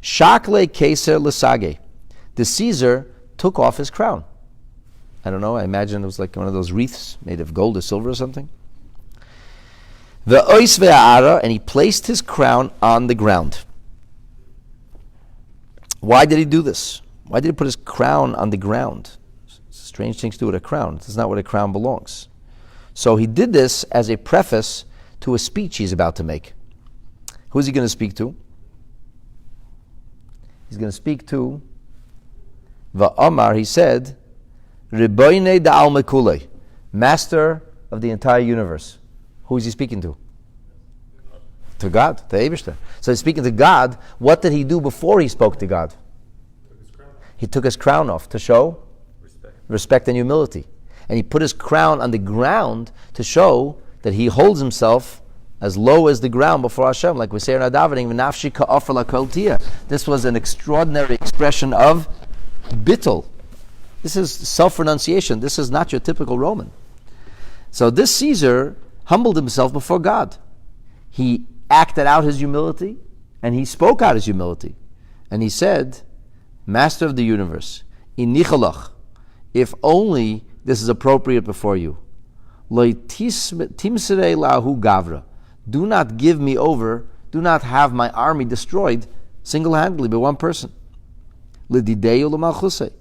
Shakle Keser Lesage. The Caesar took off his crown. I don't know, I imagine it was like one of those wreaths made of gold or silver or something. The Ois Ve'ara, and he placed his crown on the ground. Why did he do this? Why did he put his crown on the ground? It's a strange thing to do with a crown. It's not where a crown belongs. So he did this as a preface to a speech he's about to make. Who's he going to speak to? He's going to speak to Va'amar, he said, Riboine da'al mekulei, master of the entire universe. Who is he speaking to? To God, to Eibishter. So he's speaking to God. What did he do before he spoke to God? He took his crown off to show respect and humility. And he put his crown on the ground to show that he holds himself as low as the ground before Hashem. Like we say in our davening, V'nafshi ka'ofer lakol tiyah. This was an extraordinary expression of bittul. This is self-renunciation. This is not your typical Roman. So this Caesar humbled himself before God. He acted out his humility, and he spoke out his humility. And he said, Master of the universe, inichalach, if only this is appropriate before you, lo timsere lahu gavra, do not give me over, do not have my army destroyed single-handedly by one person. L'didei u'lemalchusei.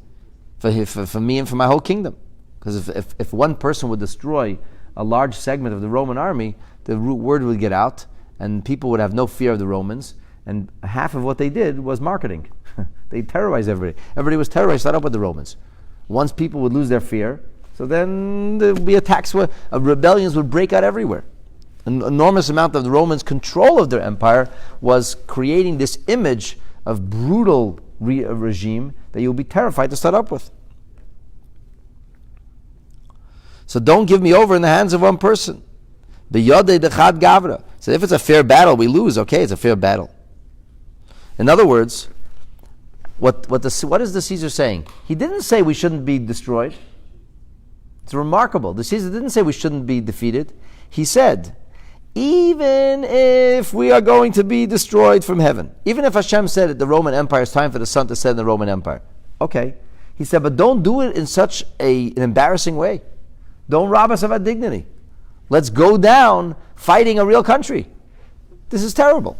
For me and for my whole kingdom. Because if one person would destroy a large segment of the Roman army, the word would get out, and people would have no fear of the Romans, and half of what they did was marketing. They terrorized everybody. Everybody was terrorized, start up with the Romans. Once people would lose their fear, so then there would be attacks, rebellions would break out everywhere. An enormous amount of the Romans' control of their empire was creating this image of brutal regime that you'll be terrified to start up with. So don't give me over in the hands of one person. So if it's a fair battle, we lose. Okay, it's a fair battle. In other words, what is the Caesar saying? He didn't say we shouldn't be destroyed. It's remarkable. The Caesar didn't say we shouldn't be defeated. He said, even if we are going to be destroyed from heaven, even if Hashem said that the Roman Empire, it's time for the sun to set in the Roman Empire. Okay. He said, but don't do it in such an embarrassing way. Don't rob us of our dignity. Let's go down fighting a real country. This is terrible.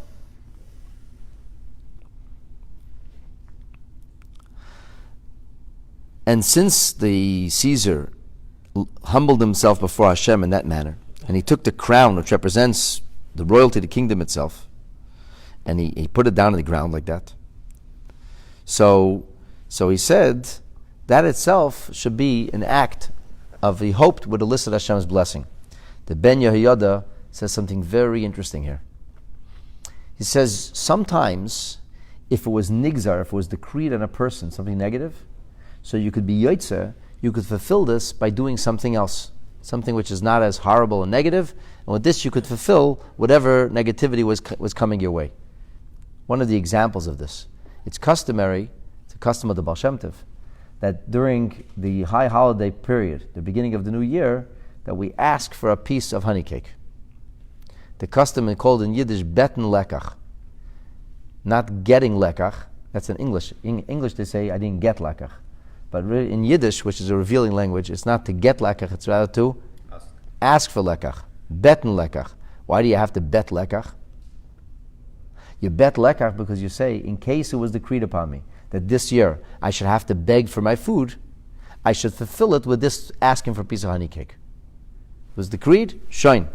And since the Caesar humbled himself before Hashem in that manner, and he took the crown which represents the royalty, the kingdom itself, and he put it down on the ground like that. So he said that itself should be an act of, he hoped, would elicit Hashem's blessing. The Ben Yehoyada says something very interesting here. He says sometimes if it was nigzar, if it was decreed on a person, something negative, so you could be yotzeh, you could fulfill this by doing something else, something which is not as horrible and negative, and with this you could fulfill whatever negativity was coming your way. One of the examples of this, it's customary, it's a custom of the Baal Shem Tov, that during the high holiday period, the beginning of the new year, that we ask for a piece of honey cake. The custom is called in Yiddish beten lekach, not getting lekach. That's in English. In English they say I didn't get lekach. But really in Yiddish, which is a revealing language, it's not to get lekach, it's rather to ask for lekach. Beten lekach. Why do you have to bet lekach? You bet lekach because you say, in case it was decreed upon me that this year I should have to beg for my food, I should fulfill it with this asking for a piece of honey cake. It was decreed, shine.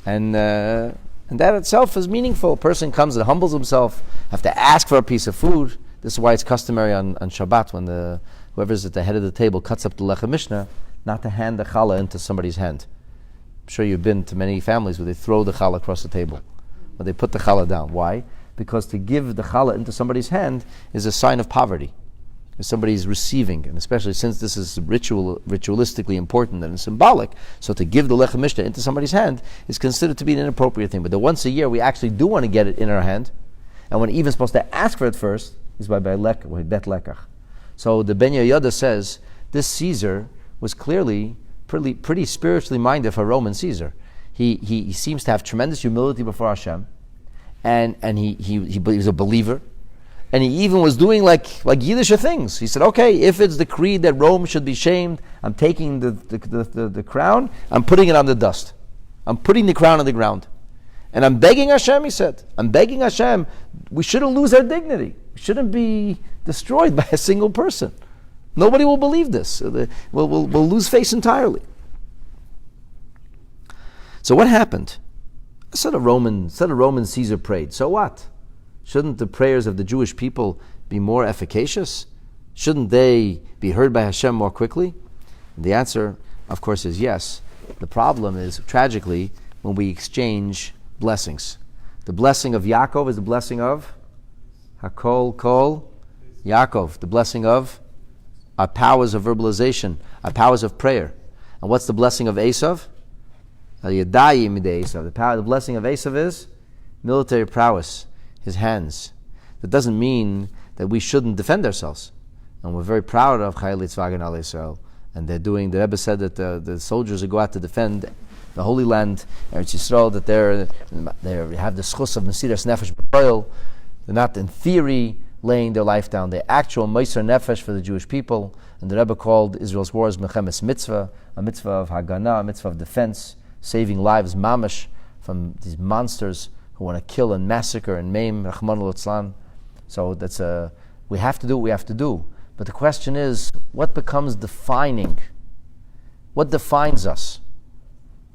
And that itself is meaningful. A person comes and humbles himself, have to ask for a piece of food. This is why it's customary on Shabbat when whoever's at the head of the table cuts up the lechem mishnah, not to hand the challah into somebody's hand. I'm sure you've been to many families where they throw the challah across the table, but they put the challah down. Why? Because to give the challah into somebody's hand is a sign of poverty. If somebody's receiving, and especially since this is ritualistically important and symbolic, so to give the lechem mishnah into somebody's hand is considered to be an inappropriate thing. But the once a year we actually do want to get it in our hand, and we're even supposed to ask for it first, is by bet lekach. So the Ben Yehoyada says this Caesar was clearly pretty spiritually minded for Roman Caesar. He seems to have tremendous humility before Hashem, and he was a believer, and he even was doing like Yiddish things. He said, okay, if it's decreed that Rome should be shamed, I'm taking the crown, I'm putting it on the dust. I'm putting the crown on the ground. And I'm begging Hashem, he said. I'm begging Hashem, we shouldn't lose our dignity. We shouldn't be destroyed by a single person. Nobody will believe this. We'll lose face entirely. So what happened? Said a Roman Caesar prayed. So what? Shouldn't the prayers of the Jewish people be more efficacious? Shouldn't they be heard by Hashem more quickly? And the answer, of course, is yes. The problem is, tragically, when we exchange blessings. The blessing of Yaakov is the blessing of Hakol Kol Yaakov, the blessing of our powers of verbalization, our powers of prayer. And what's the blessing of Esav? The blessing of Esav is military prowess, his hands. That doesn't mean that we shouldn't defend ourselves. And we're very proud of Chayei Tzvagan Al Yisrael. And the Rebbe said that the soldiers who go out to defend the Holy Land, Eretz Yisrael, that they have the schus of Mesiras Nefesh B'Royal. They're not in theory laying their life down. They're actual Meiser Nefesh for the Jewish people. And the Rebbe called Israel's wars Mechemes Mitzvah, a mitzvah of Haganah, a mitzvah of defense, saving lives, mamash, from these monsters who want to kill and massacre and maim, Rachmana litzlan. So that's We have to do what we have to do. But the question is, what becomes defining? What defines us?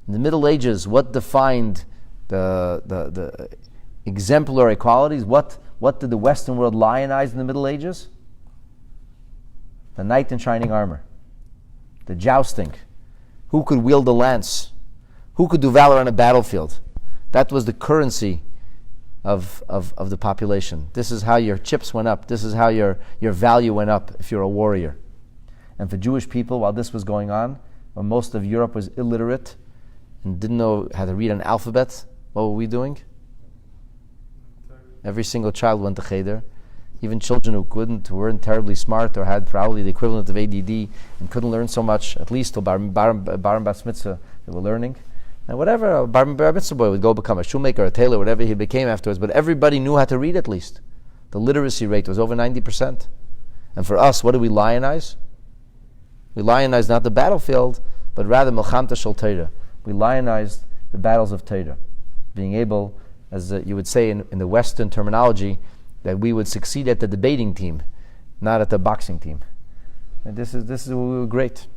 In the Middle Ages, what defined the exemplary qualities? What did the Western world lionize in the Middle Ages? The knight in shining armor, the jousting, who could wield the lance, who could do valor on a battlefield. That was the currency of the population. This is how your chips went up. This is how your value went up if you're a warrior. And for Jewish people, while this was going on, when most of Europe was illiterate and didn't know how to read an alphabet, what were we doing? Every single child went to cheder. Even children who weren't terribly smart or had probably the equivalent of ADD and couldn't learn so much, at least till bar and bas mitzvah, they were learning. And whatever, a bar mitzvah boy would go become a shoemaker, a tailor, whatever he became afterwards, but everybody knew how to read at least. The literacy rate was over 90%. And for us, what did we lionize? We lionized not the battlefield, but rather Milchamta Shel Torah. We lionized the battles of Torah. Being able, as you would say in the Western terminology, that we would succeed at the debating team, not at the boxing team. And this is where we were great.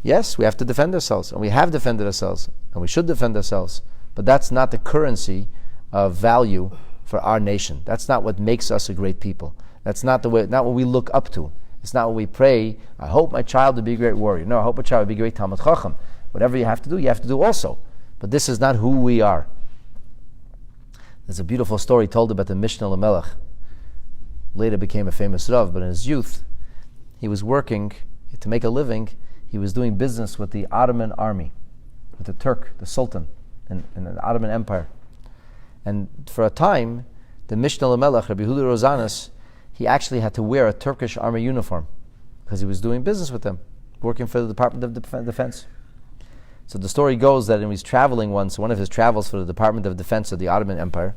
Yes, we have to defend ourselves, and we have defended ourselves, and we should defend ourselves, but that's not the currency of value for our nation. That's not what makes us a great people. That's not what we look up to. It's not what we pray, I hope my child will be a great warrior. No, I hope my child will be a great Talmud Chacham. Whatever you have to do also. But this is not who we are. There's a beautiful story told about the Mishnah Lamelech. Later became a famous Rav, but in his youth, he was working to make a living. He was doing business with the Ottoman army, with the Turk, the Sultan, in the Ottoman Empire. And for a time, the Mishnah Lamelech, Rabbi Yehuda Rosanas, he actually had to wear a Turkish army uniform because he was doing business with them, working for the Department of Defense. So the story goes that when he was traveling once, one of his travels for the Department of Defense of the Ottoman Empire,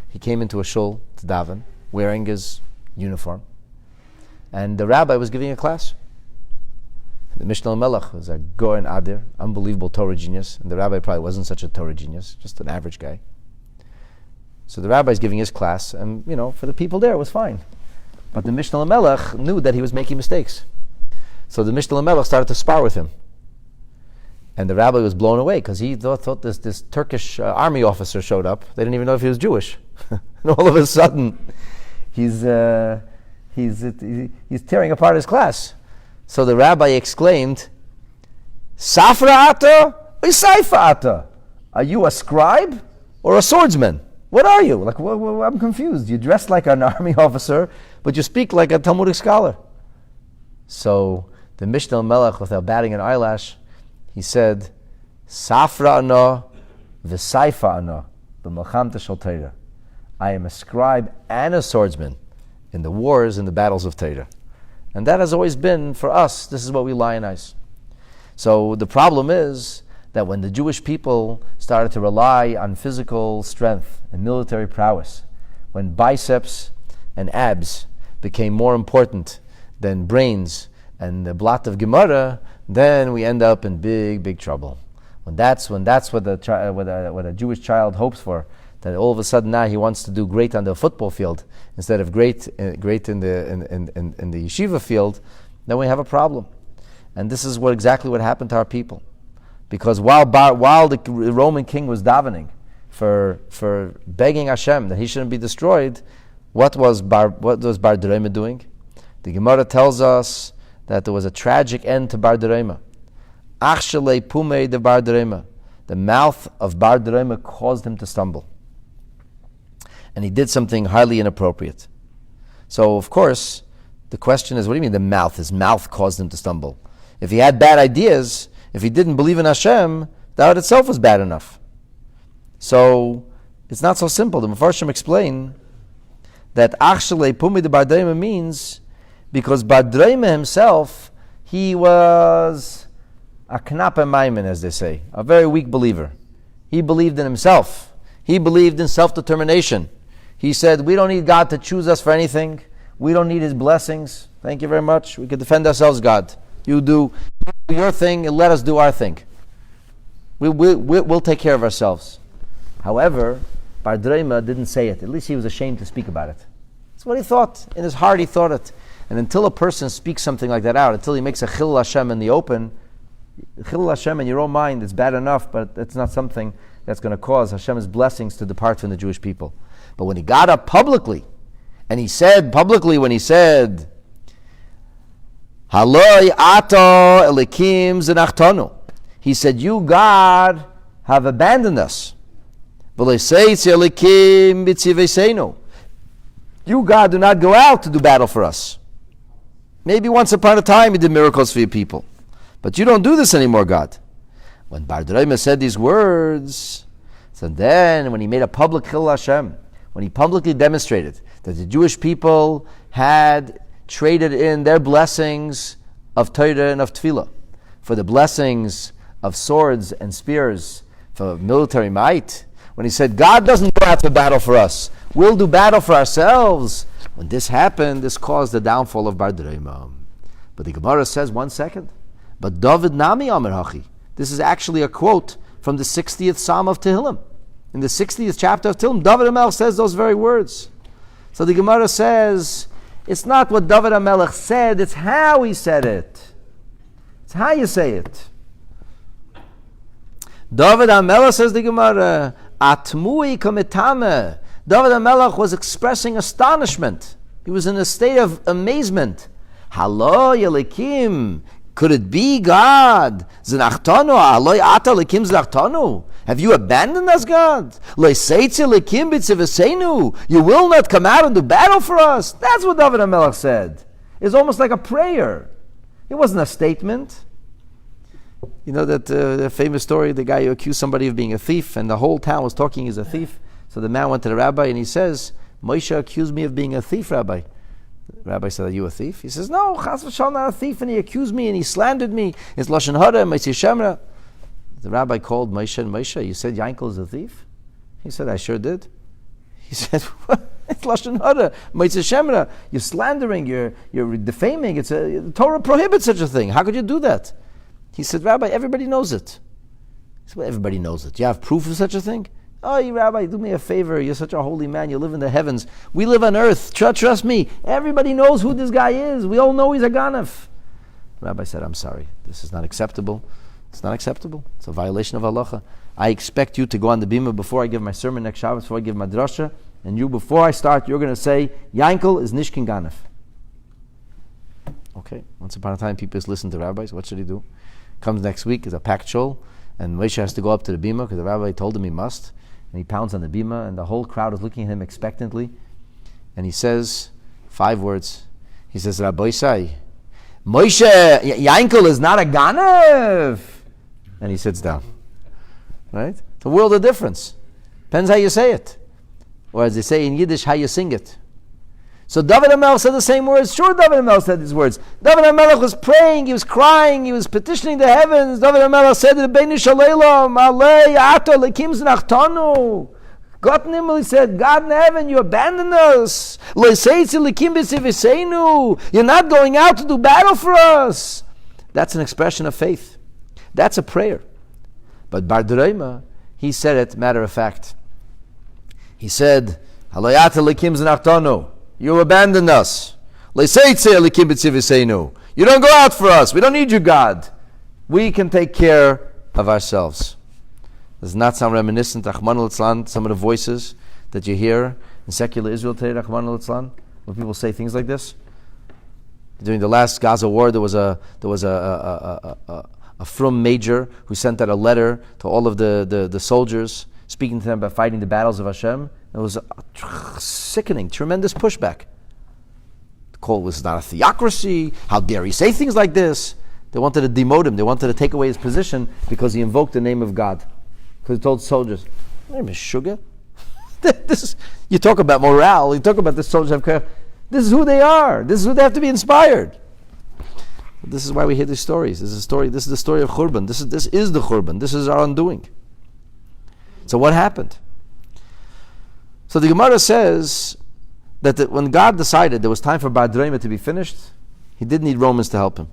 he came into a shul to daven, wearing his uniform. And the rabbi was giving a class. The Mishnah Melech was a Goen Adir, unbelievable Torah genius, and the rabbi probably wasn't such a Torah genius, just an average guy. So the rabbi's giving his class, and for the people there it was fine. But the Mishnah Melech knew that he was making mistakes. So the Mishnah Melech started to spar with him. And the rabbi was blown away because he thought this Turkish army officer showed up. They didn't even know if he was Jewish. And all of a sudden, he's tearing apart his class. So the rabbi exclaimed, Safra ata or Saifa ata? Are you a scribe or a swordsman? What are you? I'm confused. You dress like an army officer, but you speak like a Talmudic scholar. So the Mishnah Melech, without batting an eyelash, he said, Safra ana v'saifa ana b'malchamta shel Torah. I am a scribe and a swordsman in the wars and the battles of Torah. And that has always been, for us, this is what we lionize. So the problem is that when the Jewish people started to rely on physical strength and military prowess, when biceps and abs became more important than brains and the blot of Gemara, then we end up in big trouble. When that's what a Jewish child hopes for, that all of a sudden now he wants to do great on the football field instead of great in the yeshiva field, then we have a problem. And this is exactly what happened to our people. Because while the Roman king was davening for begging Hashem that he shouldn't be destroyed, what was Bar Derema doing? The Gemara tells us that there was a tragic end to Bar Derema. Achshalei pumei de Bar Derema. The mouth of Bar Derema caused him to stumble. And he did something highly inappropriate. So, of course, the question is, what do you mean the mouth? His mouth caused him to stumble. If he had bad ideas, if he didn't believe in Hashem, that itself was bad enough. So, it's not so simple. The Mefarshim explain that Achshalei pumei de Bar Derema means because Bar Derema himself, he was a knappe maimin, as they say, a very weak believer. He believed in himself. He believed in self-determination. He said, we don't need God to choose us for anything. We don't need His blessings. Thank you very much. We can defend ourselves, God. You do your thing and let us do our thing. We'll take care of ourselves. However, Bar Derema didn't say it. At least he was ashamed to speak about it. That's what he thought. In his heart, he thought it. And until a person speaks something like that out, until he makes a chilul Hashem in the open, chilul Hashem in your own mind is bad enough, but it's not something that's going to cause Hashem's blessings to depart from the Jewish people. But when he got up publicly, and he said publicly, when he said, Haloi ato elikim zenachtanu, he said, you, God, have abandoned us. You, God, do not go out to do battle for us. Maybe once upon a time you did miracles for your people, but you don't do this anymore, God. When Bar Duraima said these words, so then when he made a public chilul Hashem, when he publicly demonstrated that the Jewish people had traded in their blessings of Torah and of Tefillah for the blessings of swords and spears for military might, when he said, God doesn't go out to battle for us, we'll do battle for ourselves. When this happened, this caused the downfall of Bar Duraima. But the Gemara says, 1 second, but David Nami Amar Hachi. This is actually a quote from the 60th Psalm of Tehillim. In the 60th chapter of Tehillim, David HaMelech says those very words. So the Gemara says, it's not what David HaMelech said, it's how he said it. It's how you say it. David HaMelech, says the Gemara, Atmui kametame. David HaMelech was expressing astonishment. He was in a state of amazement. Halo yelikim. Could it be God? Zinachtanu. Halo ata likim zinachtanu. Have you abandoned us, God? Leiseitzi likim b'tzivasenu. You will not come out and do battle for us. That's what David HaMelech said. It's almost like a prayer. It wasn't a statement. You know that the famous story, the guy who accused somebody of being a thief, and the whole town was talking he's a thief. So the man went to the rabbi and he says, Moshe accused me of being a thief, Rabbi. The rabbi said, are you a thief? He says, no, chas v'shalom, not a thief, and he accused me and he slandered me. It's lashon hara, ma'aseh shemra. The rabbi called Moshe and Moshe, you said Yankel is a thief? He said, I sure did. He said, what? It's lashon hara, ma'aseh shemra. You're slandering, you're defaming. The Torah prohibits such a thing. How could you do that? He said, Rabbi, everybody knows it. He said, well, everybody knows it. Do you have proof of such a thing? Oh, you Rabbi, do me a favor. You're such a holy man. You live in the heavens. We live on earth. Trust me. Everybody knows who this guy is. We all know he's a ganef. Rabbi said, I'm sorry. This is not acceptable. It's not acceptable. It's a violation of halacha. I expect you to go on the Bema before I give my sermon next Shabbos, before I give my drasha, and you, before I start, you're going to say, Yankel is nishkin ganef. Okay. Once upon a time, people just listen to rabbis. What should he do? Comes next week, is a packed shul, and Moshe has to go up to the Bema because the rabbi told him he must. And he pounds on the Bema, and the whole crowd is looking at him expectantly. And he says 5 words. He says, Rabbi Isai, Moshe, Yankel is not a Ganev. And he sits down. Right? It's a world of difference. Depends how you say it. Or as they say in Yiddish, how you sing it. So David HaMelech said the same words. Sure, David HaMelech said these words. David HaMelech was praying, he was crying, he was petitioning the heavens. David HaMelech said to the Beinu Shaleilam, Alei ato lekim z'nachtanu. God in Himmel, he said, God in heaven, you abandoned us. Leiseitzi lekim b'tziviseinu. You're not going out to do battle for us. That's an expression of faith. That's a prayer. But Bar Duraima, he said it matter of fact. He said, Alei ato lekim z'nachtanu. You abandoned us. You don't go out for us. We don't need you, God. We can take care of ourselves. Does not sound reminiscent, Rahman al-Islam, some of the voices that you hear in secular Israel today, Rahman al-Islam, when people say things like this? During the last Gaza war, there was a Frum major who sent out a letter to all of the soldiers, speaking to them about fighting the battles of Hashem. It was a sickening, tremendous pushback. The call was not a theocracy. How dare he say things like this? They wanted to demote him. They wanted to take away his position because he invoked the name of God. Because he told soldiers, my name is Sugya. You talk about morale. You talk about the soldiers. This is who they are. This is who they have to be inspired. This is why we hear these stories. This is the story of Churban. This is the Churban. This is our undoing. So what happened? So the Gemara says that when God decided there was time for Bar Duraima to be finished, he didn't need Romans to help him.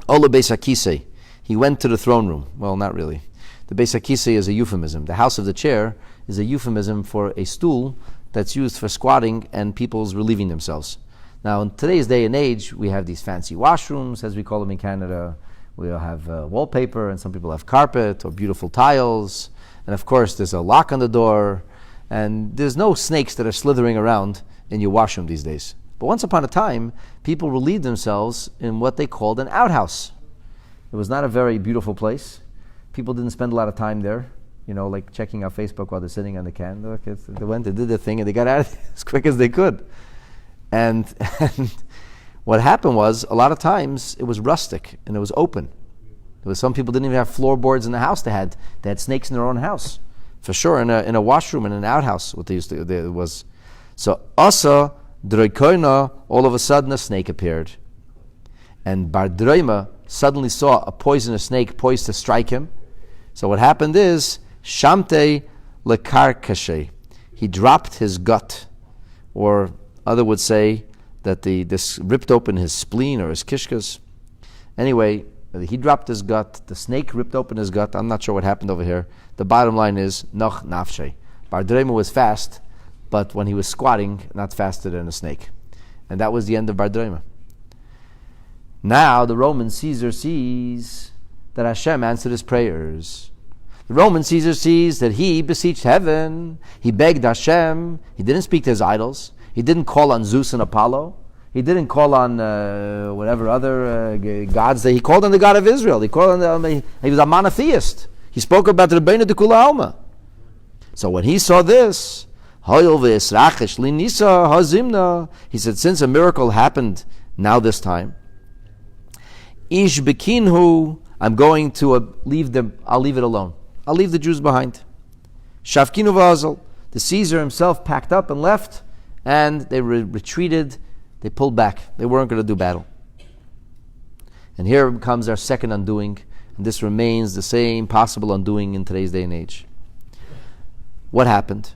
Ola Beis HaKisei, he went to the throne room. Well, not really. The Beis HaKisei is a euphemism. The house of the chair is a euphemism for a stool that's used for squatting and people's relieving themselves. Now, in today's day and age, we have these fancy washrooms, as we call them in Canada. We'll have wallpaper, and some people have carpet or beautiful tiles. And of course, there's a lock on the door. And there's no snakes that are slithering around in your washroom these days. But once upon a time, people relieved themselves in what they called an outhouse. It was not a very beautiful place. People didn't spend a lot of time there, like checking out Facebook while they're sitting on the can. They went, they did their thing, and they got out of it as quick as they could. And what happened was, a lot of times, it was rustic and it was open. There was some people didn't even have floorboards in the house. They had snakes in their own house, for sure. In a washroom, in an outhouse, what they used to there was. So Asa Droikoina, all of a sudden a snake appeared, and Bar Droima suddenly saw a poisonous snake poised to strike him. So what happened is Shamte Lekarkashe. He dropped his gut, or other would say that this ripped open his spleen or his kishkas. Anyway, he dropped his gut. The snake ripped open his gut. I'm not sure what happened over here. The bottom line is noch nafshe. Bar Drema was fast, but when he was squatting, not faster than a snake. And that was the end of Bar Drema. Now the Roman Caesar sees that Hashem answered his prayers. The Roman Caesar sees that he beseeched heaven. He begged Hashem. He didn't speak to his idols. He didn't call on Zeus and Apollo. He didn't call on whatever other gods. He called on the God of Israel. He was a monotheist. He spoke about the Bema de Kula Alma. So when he saw this, he said, since a miracle happened now this time, Ish bekinhu, I'm going to leave them. I'll leave it alone. I'll leave the Jews behind. Shavkinu v'azal. The Caesar himself packed up and left, and they retreated. They pulled back. They weren't going to do battle. And here comes our second undoing, and this remains the same possible undoing in today's day and age. What happened?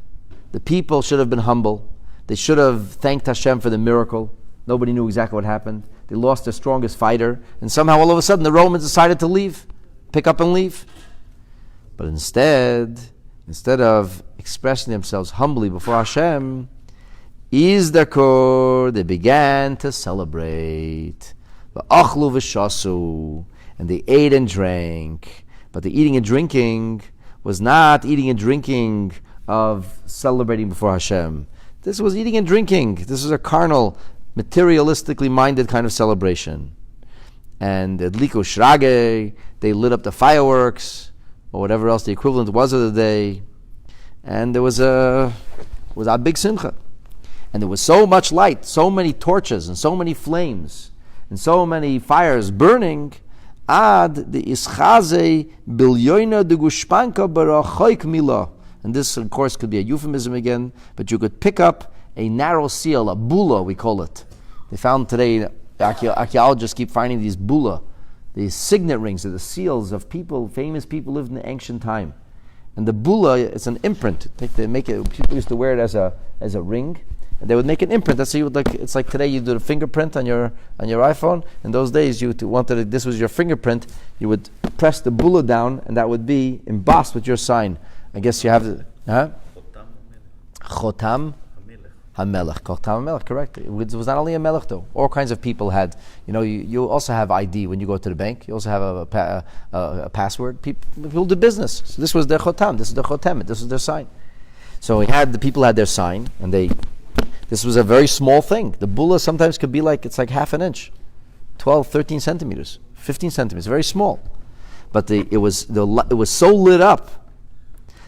The people should have been humble. They should have thanked Hashem for the miracle. Nobody knew exactly what happened. They lost their strongest fighter, and somehow all of a sudden the Romans decided to leave, pick up and leave. But instead of expressing themselves humbly before Hashem, they began to celebrate. V'achlu v'shasu, and they ate and drank. But the eating and drinking was not eating and drinking of celebrating before Hashem. This was eating and drinking. This was a carnal, materialistically minded kind of celebration. And at Liko Shrage, they lit up the fireworks, or whatever else the equivalent was of the day. And there was a big simcha. And there was so much light, so many torches, and so many flames, and so many fires burning, ad the ischaze bilyoina de gushpanka barachoik mila. And this, of course, could be a euphemism again, but you could pick up a narrow seal, a bula, we call it. They found today, archaeologists keep finding these bula, these signet rings, are the seals of people, famous people lived in the ancient time. And the bula is an imprint. They make it. People used to wear it as a ring. And they would make an imprint. That's how you would like. It's like today you do a fingerprint on your iPhone. In those days, this was your fingerprint. You would press the bula down, and that would be embossed with your sign. I guess you have the Chotam HaMelech. Chotam HaMelech, correct. It was not only a melech though. All kinds of people had. You also have ID when you go to the bank. You also have a password. People do business. So this was their Chotam. This is their Chotem. This was their sign. So the people had their sign, and this was a very small thing. The bula sometimes could be it's like half an inch, 12, 13 centimeters, 15 centimeters, very small. But it was so lit up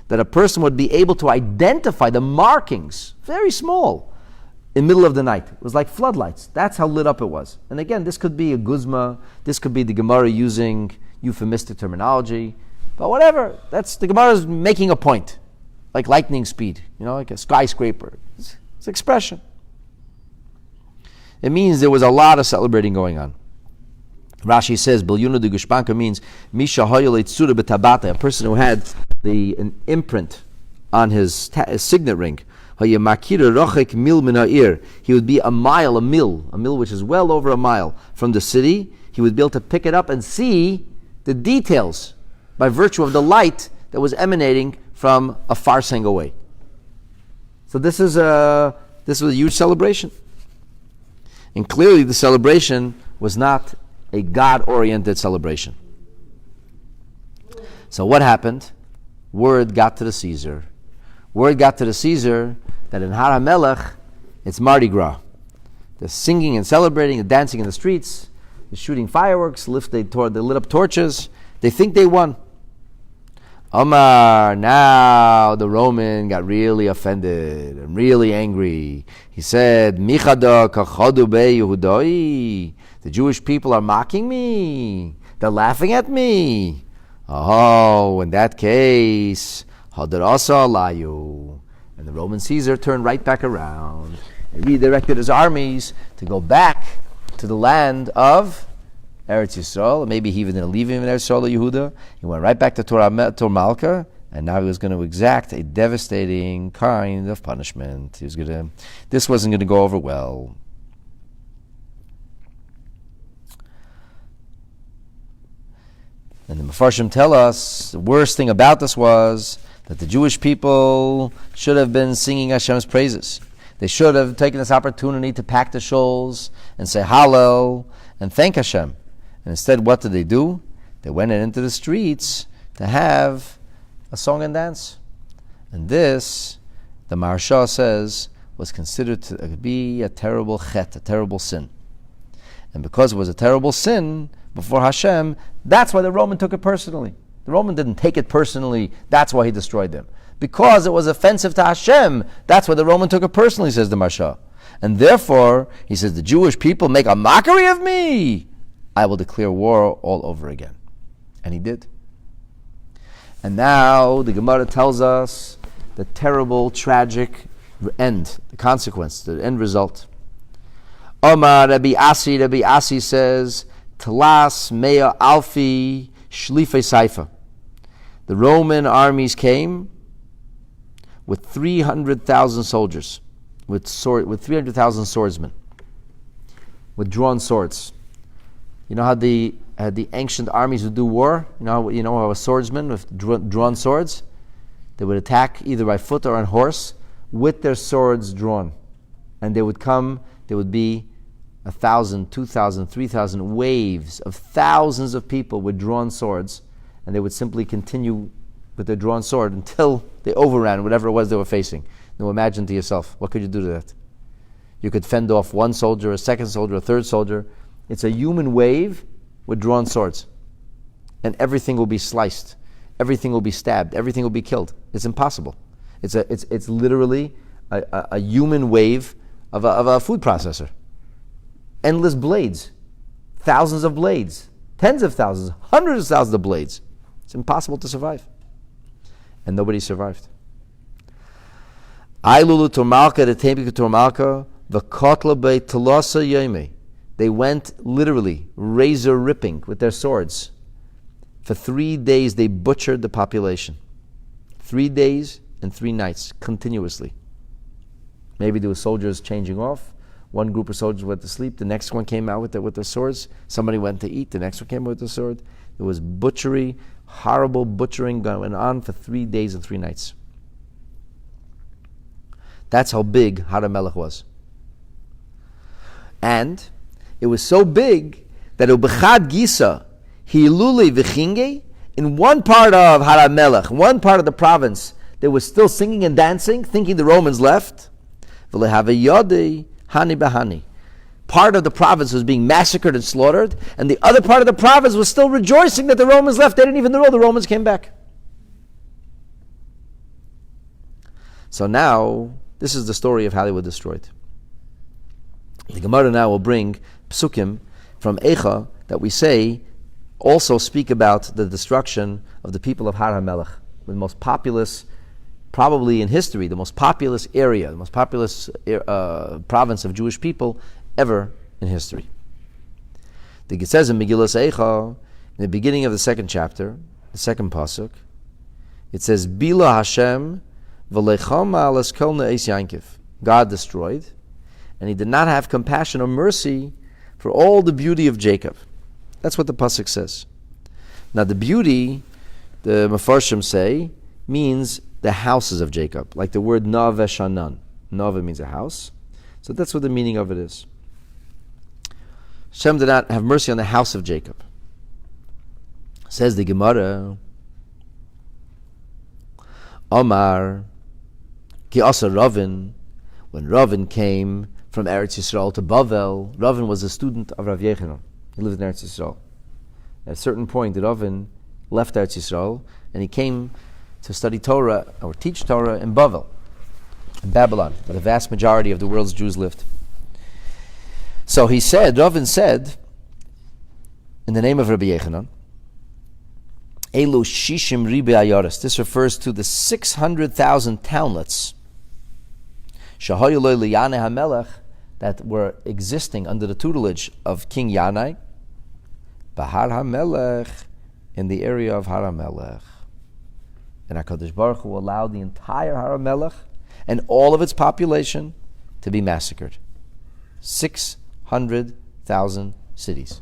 that a person would be able to identify the markings, very small, in the middle of the night. It was like floodlights. That's how lit up it was. And again, this could be a guzma, this could be the Gemara using euphemistic terminology, but whatever, that's the Gemara is making a point, like lightning speed, like a skyscraper. It's expression. It means there was a lot of celebrating going on. Rashi says, Bilyuna de Gushpanka means Misha Hoyole Tsura Betabata, a person who had an imprint on his signet ring. He would be a mil which is well over a mile from the city. He would be able to pick it up and see the details by virtue of the light that was emanating from a farsang away. So this was a huge celebration. And clearly the celebration was not a God-oriented celebration. So what happened? Word got to the Caesar. Word got to the Caesar that in Har HaMelech, it's Mardi Gras. They're singing and celebrating and dancing in the streets. They're shooting fireworks. They lit up torches. They think they won. Omar, now the Roman got really offended and really angry. He said, Michada kachadu be Yehudai. The Jewish people are mocking me. They're laughing at me. Oh, in that case, Hadarasa Layu. And the Roman Caesar turned right back around and redirected his armies to go back to the land of Eretz Yisrael. Maybe he even didn't leave him in Eretz Yisrael, Yehuda. He went right back to Tor Malka, and now he was going to exact a devastating kind of punishment. This wasn't going to go over well. And the Mefarshim tell us the worst thing about this was that the Jewish people should have been singing Hashem's praises. They should have taken this opportunity to pack the shuls and say Hallel and thank Hashem. And instead, what did they do? They went into the streets to have a song and dance. And this, the Maharsha says, was considered to be a terrible chet, a terrible sin. And because it was a terrible sin before Hashem, that's why the Roman took it personally. The Roman didn't take it personally, that's why he destroyed them. Because it was offensive to Hashem, that's why the Roman took it personally, says the Maharsha. And therefore, he says, the Jewish people make a mockery of me. I will declare war all over again. And he did. And now the Gemara tells us the terrible, tragic end, the consequence, the end result. Omar Rabbi Asi says, Talas Mea Alfi Shlifei Saifa. The Roman armies came with 300,000 soldiers, with 300,000 swordsmen, with drawn swords. You know how the ancient armies would do war? You know how a swordsman with drawn swords? They would attack either by foot or on horse with their swords drawn. And they would be 1,000, 2,000, 3,000 waves of thousands of people with drawn swords, and they would simply continue with their drawn sword until they overran whatever it was they were facing. Now imagine to yourself, what could you do to that? You could fend off one soldier, a second soldier, a third soldier. It's a human wave with drawn swords. And everything will be sliced. Everything will be stabbed. Everything will be killed. It's impossible. It's literally a human wave of a food processor. Endless blades. Thousands of blades. Tens of thousands. Hundreds of thousands of blades. It's impossible to survive. And nobody survived. Ailulu Tormalka, the Tempik Tormalka, the Kotla Bei Telasa Yeme. They went literally razor ripping with their swords. For 3 days they butchered the population. 3 days and 3 nights continuously. Maybe there were soldiers changing off. One group of soldiers went to sleep. The next one came out with their swords. Somebody went to eat. The next one came out with the sword. There was butchery, horrible butchering going on for 3 days and 3 nights. That's how big Har HaMelech was. And it was so big that Ubechad Gisa, Hilule Vichinge, in one part of Har HaMelech, one part of the province, they were still singing and dancing, thinking the Romans left. Hani Bahani. Part of the province was being massacred and slaughtered, and the other part of the province was still rejoicing that the Romans left. They didn't even know the Romans came back. So now, this is the story of how they were destroyed. The Gemara now will bring psukim from Eicha that we say also speak about the destruction of the people of Har HaMelech, the most populous, probably in history, the most populous area, the most populous province of Jewish people ever in history. It says in Megillas Eicha, in the beginning of the second chapter, the second pasuk, it says, Bila Hashem v'lechama alas kol ne'es Yankiv. God destroyed, and he did not have compassion or mercy for all the beauty of Jacob. That's what the pasuk says. Now the beauty, the Mefarshim say, means the houses of Jacob, like the word Nave Shanan. Nave means a house. So that's what the meaning of it is. Hashem did not have mercy on the house of Jacob. Says the Gemara, Omar, Ki Asa Ravin, when Ravin came from Eretz Yisrael to Bavel, Ravin was a student of Rav Yochanan. He lived in Eretz Yisrael. At a certain point, Ravin left Eretz Yisrael and he came to study Torah or teach Torah in Bavel, in Babylon, where the vast majority of the world's Jews lived. So he said, Ravin said, in the name of Rabbi Yochanan, Elu Shishim Ribe Ayaris. This refers to the 600,000 townlets Shahayu Lo Liyaneh HaMelech that were existing under the tutelage of King Yanai, Bahar HaMelech, in the area of Har HaMelech. And HaKadosh Baruch Hu allowed the entire Har HaMelech and all of its population to be massacred. 600,000 cities.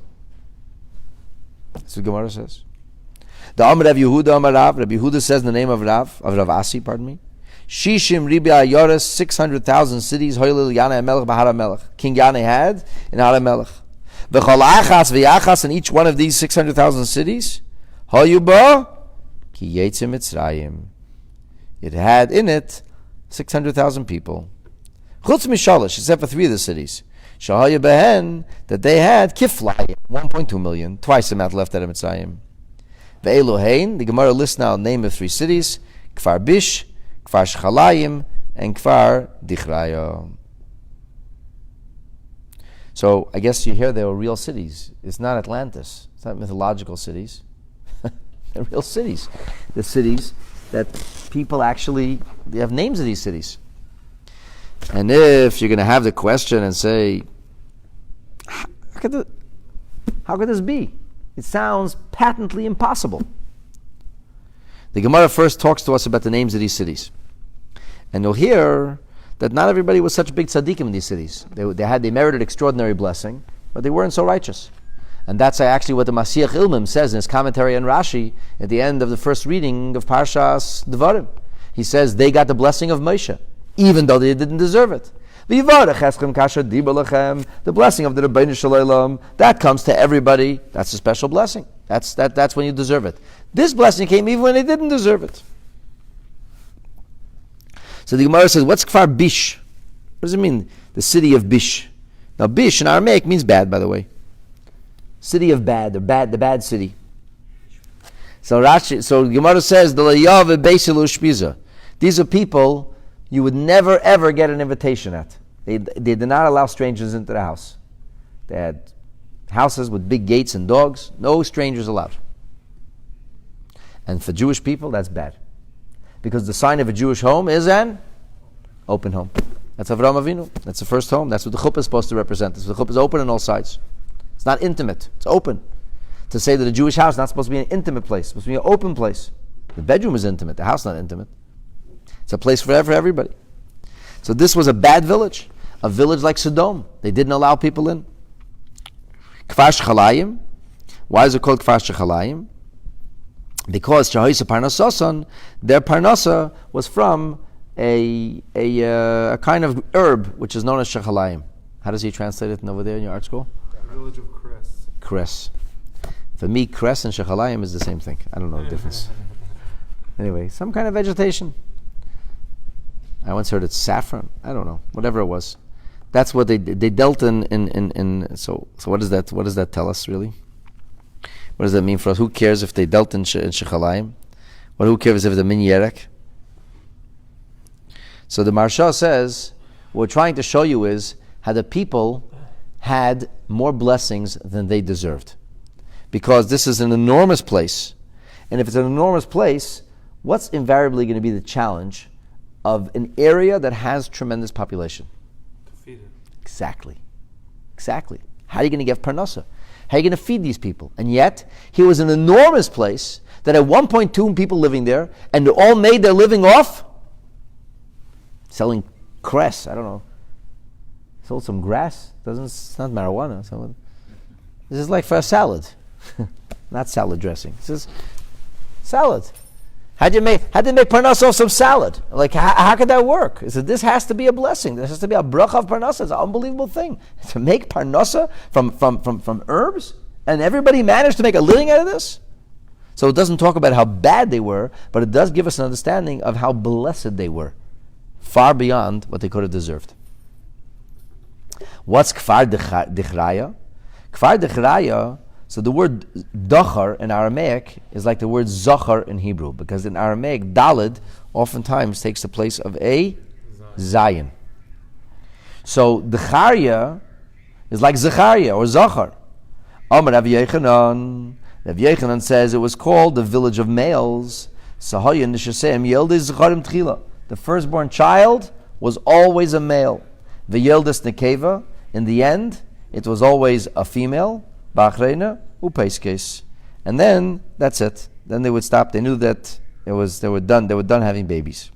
That's what Gemara says. The Amar Rav Yehuda Amar Rav, Rabbi Yehuda says in the name of Rav Asi, Shishim Ribi Ayoris, 600,000 cities, Hoylil Yana HaMelech Bahar HaMelech. King Yana had in Har HaMelech. V'chol achas v'yachas, in each one of these 600,000 cities, Hoyuba Ki Yetzim Mitzrayim. It had in it 600,000 people. Chutz Mishalish, except for 3 of the cities. Shahayu Behen, that they had Kiflai, 1.2 million, twice the amount left out of Mitzrayim. Ve'elohein, the Gemara lists now the name of 3 cities, Kfar Bish, Kfar Shechalayim, and Kfar Dichraya. So I guess you hear they were real cities. It's not Atlantis. It's not mythological cities. They're real cities. The cities that people actually, they have names of these cities. And if you're going to have the question and say, how could this be? It sounds patently impossible. The Gemara first talks to us about the names of these cities. And you'll hear that not everybody was such big tzaddikim in these cities. They merited extraordinary blessing, but they weren't so righteous. And that's actually what the Mashiach Ilmim says in his commentary on Rashi at the end of the first reading of Parshas Devarim. He says they got the blessing of Moshe, even though they didn't deserve it. The blessing of the Rebbeinu Shalom, that comes to everybody. That's a special blessing. That's when you deserve it. This blessing came even when they didn't deserve it. So the Gemara says, what's Kfar Bish? What does it mean, the city of Bish? Now Bish in Aramaic means bad, by the way. City of bad, or the bad city. So Gemara says, these are people you would never ever get an invitation at. They did not allow strangers into the house. They had houses with big gates and dogs. No strangers allowed. And for Jewish people, that's bad. Because the sign of a Jewish home is an open home. That's Avraham Avinu. That's the first home. That's what the chuppah is supposed to represent. The chuppah is open on all sides. It's not intimate. It's open. To say that a Jewish house is not supposed to be an intimate place. It's supposed to be an open place. The bedroom is intimate. The house is not intimate. It's a place for everybody. So this was a bad village. A village like Sodom. They didn't allow people in. Kfar Shechalayim. Why is it called Kfar Shechalayim? Because Shahoisa Parnasason, their Parnasa was from a kind of herb which is known as Shechalayim. How does he translate it over there in your art school? The village of Kress. Kress. For me, Kress and Shechalayim is the same thing. I don't know the difference. Anyway, some kind of vegetation. I once heard it's saffron. I don't know. Whatever it was. That's what they dealt in so what does that tell us really? What does that mean for us? Who cares if they dealt in Shechalayim? Who cares if they're min yerek? So the Maharsha says, what we're trying to show you is how the people had more blessings than they deserved. Because this is an enormous place. And if it's an enormous place, what's invariably going to be the challenge of an area that has tremendous population? To feed it. Exactly. How are you going to get parnasa? How are you going to feed these people? And yet, here was an enormous place that had 1.2 people living there, and they all made their living off selling cress. I don't know. Sold some grass. It's not marijuana. This is like for a salad. Not salad dressing. This is salad. How'd they make parnasa off some salad? Like, how could that work? He said, this has to be a blessing. This has to be a bracha of parnasa. It's an unbelievable thing. To make parnasa from herbs, and everybody managed to make a living out of this? So it doesn't talk about how bad they were, but it does give us an understanding of how blessed they were, far beyond what they could have deserved. What's kfar dichraya? Kfar dichraya, so the word dachar in Aramaic is like the word zachar in Hebrew, because in Aramaic, dalid oftentimes takes the place of a zayin. So dicharya is like zachariah or zachar. Amar Rav Yochanan. Rav Yochanan says it was called the village of males. The firstborn child was always a male. V'yeldes nekeva, in the end, it was always a female. Ba'achreina upeiskes, and then that's it. Then they would stop. They knew that they were done. They were done having babies.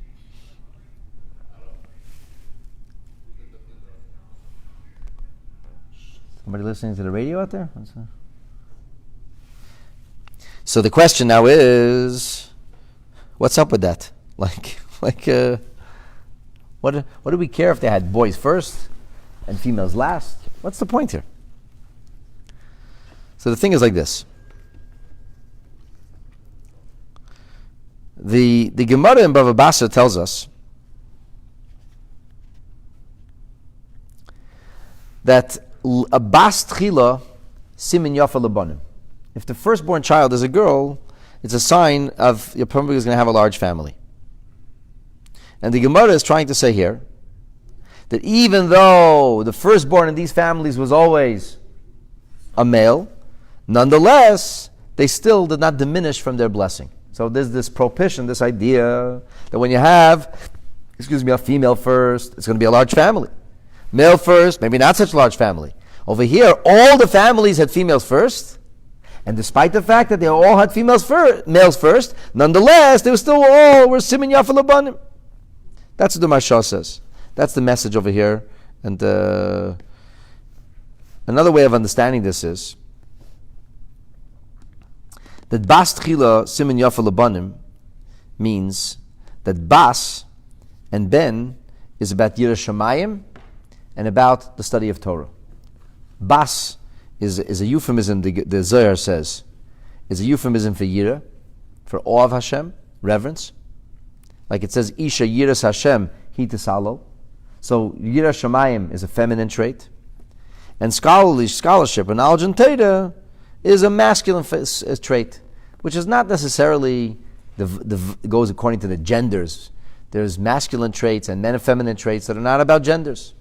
Somebody listening to the radio out there? So the question now is, what's up with that? What do we care if they had boys first and females last? What's the point here? So the thing is like this. The Gemara in Bava Basra tells us that a bas tchila simin yafa lebanim. If the firstborn child is a girl, it's a sign of your probably is going to have a large family. And the Gemara is trying to say here that even though the firstborn in these families was always a male, nonetheless, they still did not diminish from their blessing. So there's this propitiation, this idea that when you have, a female first, it's going to be a large family. Male first, maybe not such a large family. Over here, all the families had females first, and despite the fact that they all had males first, nonetheless, they were still all were simin yafa lebanim. That's what the Maharsha says. That's the message over here. And another way of understanding this is that bas tchila simin yafa lebanim means that bas and ben is about Yiras Shamayim and about the study of Torah. Bas is a euphemism, the Zohar says, is a euphemism for Yira, for awe of Hashem, reverence. Like it says, Isha Yiras Hashem hi tisalo. So Yiras Shamayim is a feminine trait. And scholarship, and knowledge and Torah is a masculine trait, which is not necessarily goes according to the genders. There's masculine traits and men and feminine traits that are not about genders.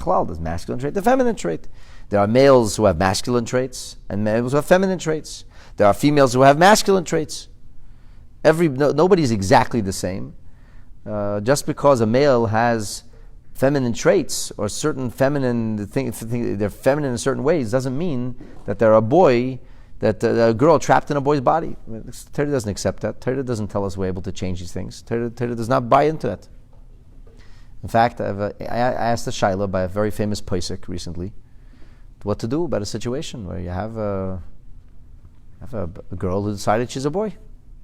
There's masculine trait, the feminine trait. There are males who have masculine traits and males who have feminine traits. There are females who have masculine traits. Nobody's exactly the same. Just because a male has feminine traits or certain feminine they're feminine in certain ways doesn't mean that they're a boy, that a girl trapped in a boy's body. Torah doesn't accept that. Torah doesn't tell us we're able to change these things. Torah does not buy into that. In fact, I asked a shaila by a very famous posek recently what to do about a situation where you have a girl who decided she's a boy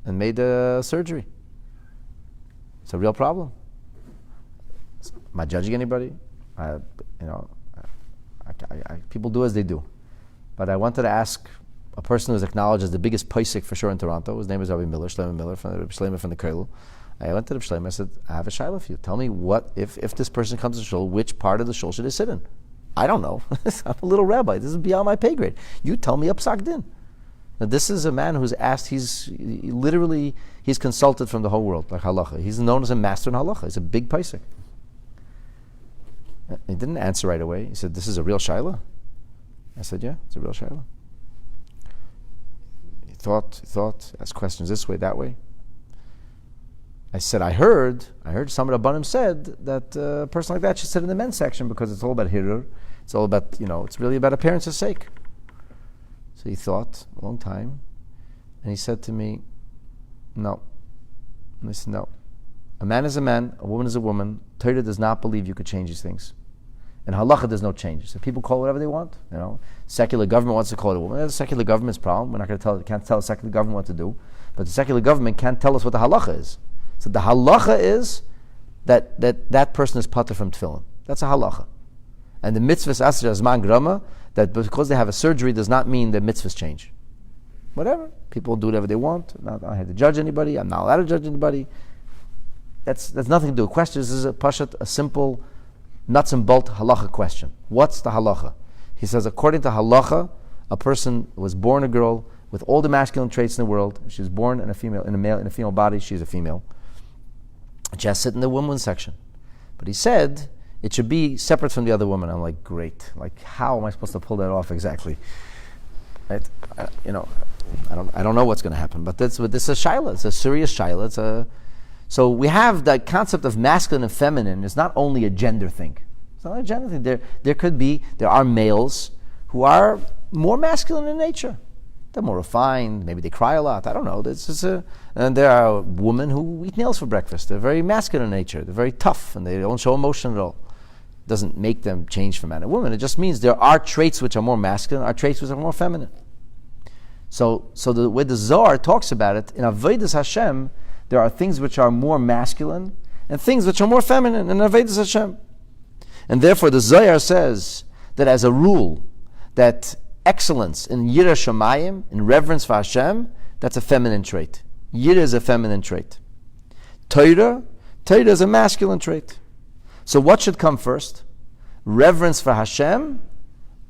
and made a surgery. It's a real problem. Am I judging anybody? People do as they do. But I wanted to ask a person who's acknowledged as the biggest posek for sure in Toronto. His name is Rabbi Miller, Shlomo Miller, from the Kollel. I went to the Shlomo. I said, I have a shaila for you. Tell me what, if this person comes to shul, which part of the shul should they sit in? I don't know. I'm a little rabbi. This is beyond my pay grade. You tell me a psak din. Now, this is a man who's asked, he's consulted from the whole world, like halacha. He's known as a master in halacha. He's a big posek. He didn't answer right away. He said, this is a real shaila? I said, yeah, it's a real shaila. He thought, asked questions this way, that way. I said, I heard some of the Rabbanim said that a person like that should sit in the men's section because it's all about hirur. It's all about, it's really about appearance's sake. So he thought a long time, and he said to me, no. And I said, no. A man is a man, a woman is a woman. Torah does not believe you could change these things. And halacha, there's no changes. So people call it whatever they want. Secular government wants to call it a woman. That's a secular government's problem. We're not going to can't tell a secular government what to do. But the secular government can't tell us what the halacha is. So the halacha is that person is patur from tefillin. That's a halacha. And the mitzvahs asr azman grama, that because they have a surgery does not mean that mitzvahs change. Whatever. People do whatever they want. I don't have to judge anybody. I'm not allowed to judge anybody. That's nothing to do with questions. This is a simple nuts and bolt halacha question. What's the halacha? He says, according to halacha, a person was born a girl with all the masculine traits in the world. She was born in a female body. She's a female. She has to sit in the women's section. But he said it should be separate from the other woman. I'm like, great. Like, how am I supposed to pull that off exactly? Right? I don't know what's going to happen. But this is a shayla. It's a serious shayla. So we have the concept of masculine and feminine. It's not only a gender thing. It's not a gender thing. There are males who are more masculine in nature. They're more refined. Maybe they cry a lot. I don't know. And there are women who eat nails for breakfast. They're very masculine in nature. They're very tough, and they don't show emotion at all. It doesn't make them change from man and woman. It just means there are traits which are more masculine, are traits which are more feminine. So the way the Zohar talks about it, in Avodas Hashem, there are things which are more masculine and things which are more feminine in Avodas Hashem. And therefore the Zohar says that as a rule, that excellence in Yirah Shamayim, in reverence for Hashem, that's a feminine trait. Yirah is a feminine trait. Torah is a masculine trait. So what should come first? Reverence for Hashem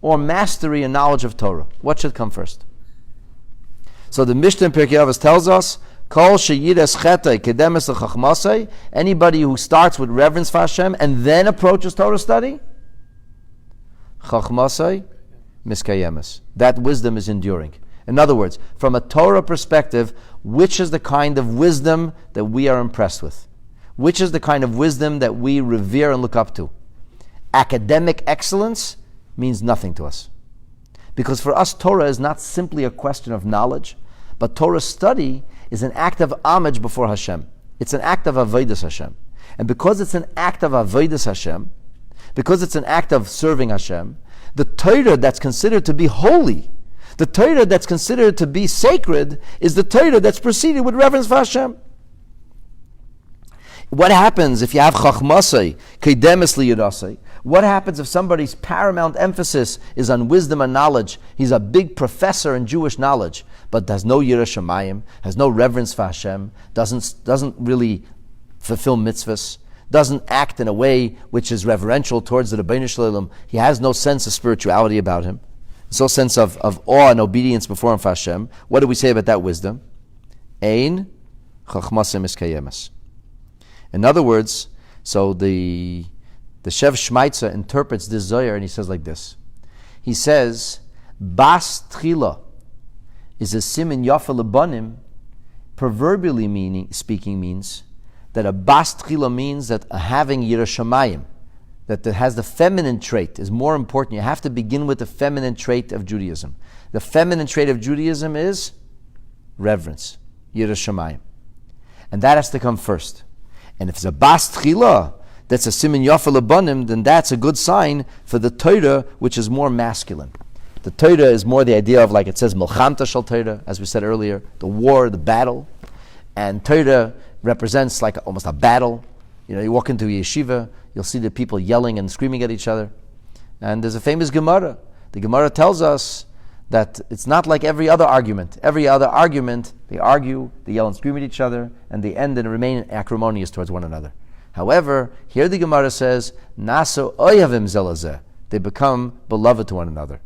or mastery and knowledge of Torah? What should come first? So the Mishnah in Pirkei Avos tells us, Kol sheyiras chetay kedemes l'chachmasay, anybody who starts with reverence for Hashem and then approaches Torah study, chachmasay miskayemes. That wisdom is enduring. In other words, from a Torah perspective, which is the kind of wisdom that we are impressed with? Which is the kind of wisdom that we revere and look up to? Academic excellence means nothing to us. Because for us, Torah is not simply a question of knowledge, but Torah study is an act of homage before Hashem. It's an act of avodas Hashem. And because it's an act of avodas Hashem, because it's an act of serving Hashem, the Torah that's considered to be holy, the Torah that's considered to be sacred, is the Torah that's preceded with reverence for Hashem. What happens if you have chachmasay, kedemes liyirasay? What happens if somebody's paramount emphasis is on wisdom and knowledge? He's a big professor in Jewish knowledge, but has no yirah shamayim, has no reverence for Hashem, doesn't really fulfill mitzvahs, doesn't act in a way which is reverential towards the Rebbeinu Shalom. He has no sense of spirituality about him, no sense of awe and obedience before him for Hashem. What do we say about that wisdom? Ein chachmasay miskayemes. In other words, so the Shev Shmaitza interprets this Zohar and he says like this. He says, Bas Tchila is a simin yafa lebanim, proverbially speaking means that a Bas Tchila means that having Yirah Shamayim, that has the feminine trait is more important. You have to begin with the feminine trait of Judaism. The feminine trait of Judaism is reverence, Yirah Shamayim. And that has to come first. And if it's a Bas Tchila, that's a simin yafa lebanim, then that's a good sign for the Torah, which is more masculine. The Torah is more the idea of, like it says, Milchamta shel Torah, as we said earlier, the war, the battle. And Torah represents like almost a battle. You know, you walk into a yeshiva, you'll see the people yelling and screaming at each other. And there's a famous Gemara. The Gemara tells us that it's not like every other argument. Every other argument, they argue, they yell and scream at each other, and they end and remain acrimonious towards one another. However, here the Gemara says, Naso oyavim zelazeh. They become beloved to one another.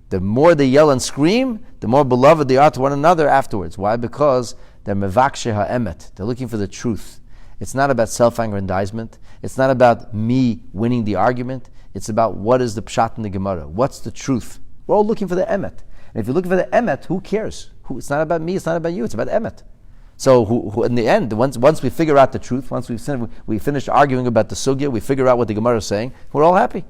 The more they yell and scream, the more beloved they are to one another afterwards. Why? Because they're mevakshe ha'emet. They're looking for the truth. It's not about self-aggrandizement. It's not about me winning the argument. It's about what is the pshat in the Gemara. What's the truth? We're all looking for the emet. And if you're looking for the emet, who cares? It's not about me, it's not about you, it's about emet. So who in the end, once we figure out the truth, once we finish arguing about the Sugya, we figure out what the Gemara is saying, we're all happy.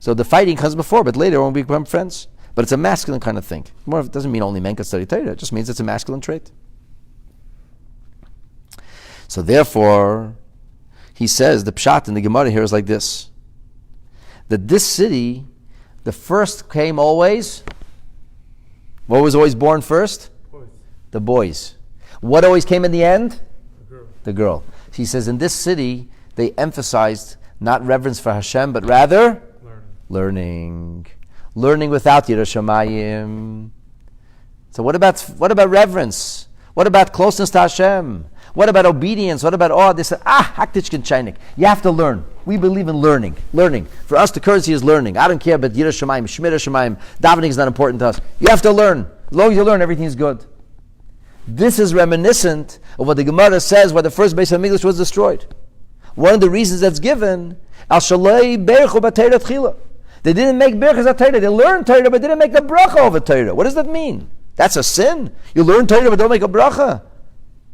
So the fighting comes before, but later when we become friends. But it's a masculine kind of thing. It doesn't mean only men can study Torah, it just means it's a masculine trait. So therefore, he says, the pshat in the Gemara here is like this. That this city, the first came always, what was always born first? Boys. The boys. What always came in the end? The girl. The girl. He says in this city, they emphasized not reverence for Hashem, but rather learning. Learning without Yiras Shamayim. So what about reverence? What about closeness to Hashem? What about obedience? What about awe? They said, haktichkin chainik. You have to learn. We believe in learning. Learning. For us, the currency is learning. I don't care about Yiras Shamayim, Shmira Shamayim. Davening is not important to us. You have to learn. As long as you learn, everything is good. This is reminiscent of what the Gemara says why the first Battie Mikdash was destroyed. One of the reasons that's given, Al Shalei Berchu B'Teira Tchila. They didn't make Berchas HaTeira. They learned Teira, but didn't make the bracha of a Teira. What does that mean? That's a sin? You learn Teira, but don't make a bracha?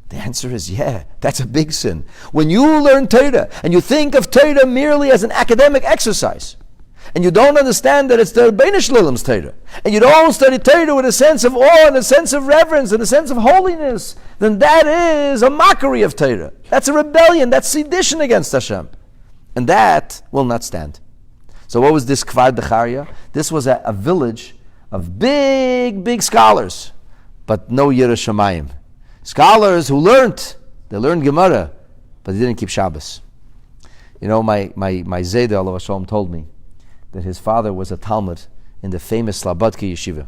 The answer is yeah, that's a big sin. When you learn Teira, and you think of Teira merely as an academic exercise, and you don't understand that it's the Rebbeinu Shlilam's Teira, and you don't study Teira with a sense of awe, and a sense of reverence, and a sense of holiness, then that is a mockery of Teira. That's a rebellion, that's sedition against Hashem. And that will not stand. So what was this Kvar Decharia? This was a village of big scholars, but no Yiras Shamayim. Scholars who they learned Gemara, but they didn't keep Shabbos. You know, my Zayda, Alav Hashem, told me that his father was a Talmud in the famous Slobodka Yeshiva.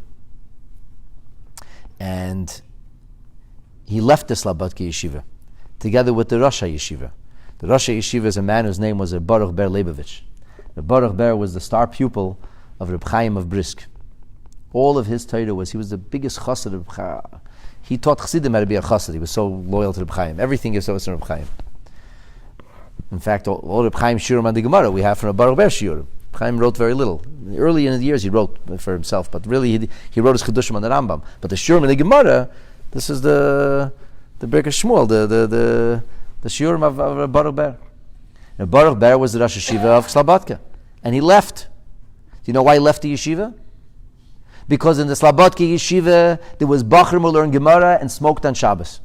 And he left the Slobodka Yeshiva together with the Rosh Yeshiva. The Rosh Yeshiva is a man whose name was Baruch Ber Leibovich. The Baruch Ber was the star pupil of Reb Chaim of Brisk. All of his Torah he was the biggest chassid of Reb Chaim. He taught chassidim how to be a chassid. He was so loyal to Reb Chaim. Everything is so in Reb Chaim. In fact, all Reb Chaim shiurim on the Gemara we have from a Baruch Ber shiurim. Reb Chaim wrote very little. Early in the years he wrote for himself, but really he wrote his Chedushim on the Rambam. But the shiurim in the Gemara, this is the Birkas Shmuel, the shiurim of Baruch Ber. And Baruch Ber was the Rosh Yeshiva of Slobodka. And he left. Do you know why he left the yeshiva? Because in the Slobodka yeshiva, there was Bachrim who learned Gemara and smoked on Shabbos.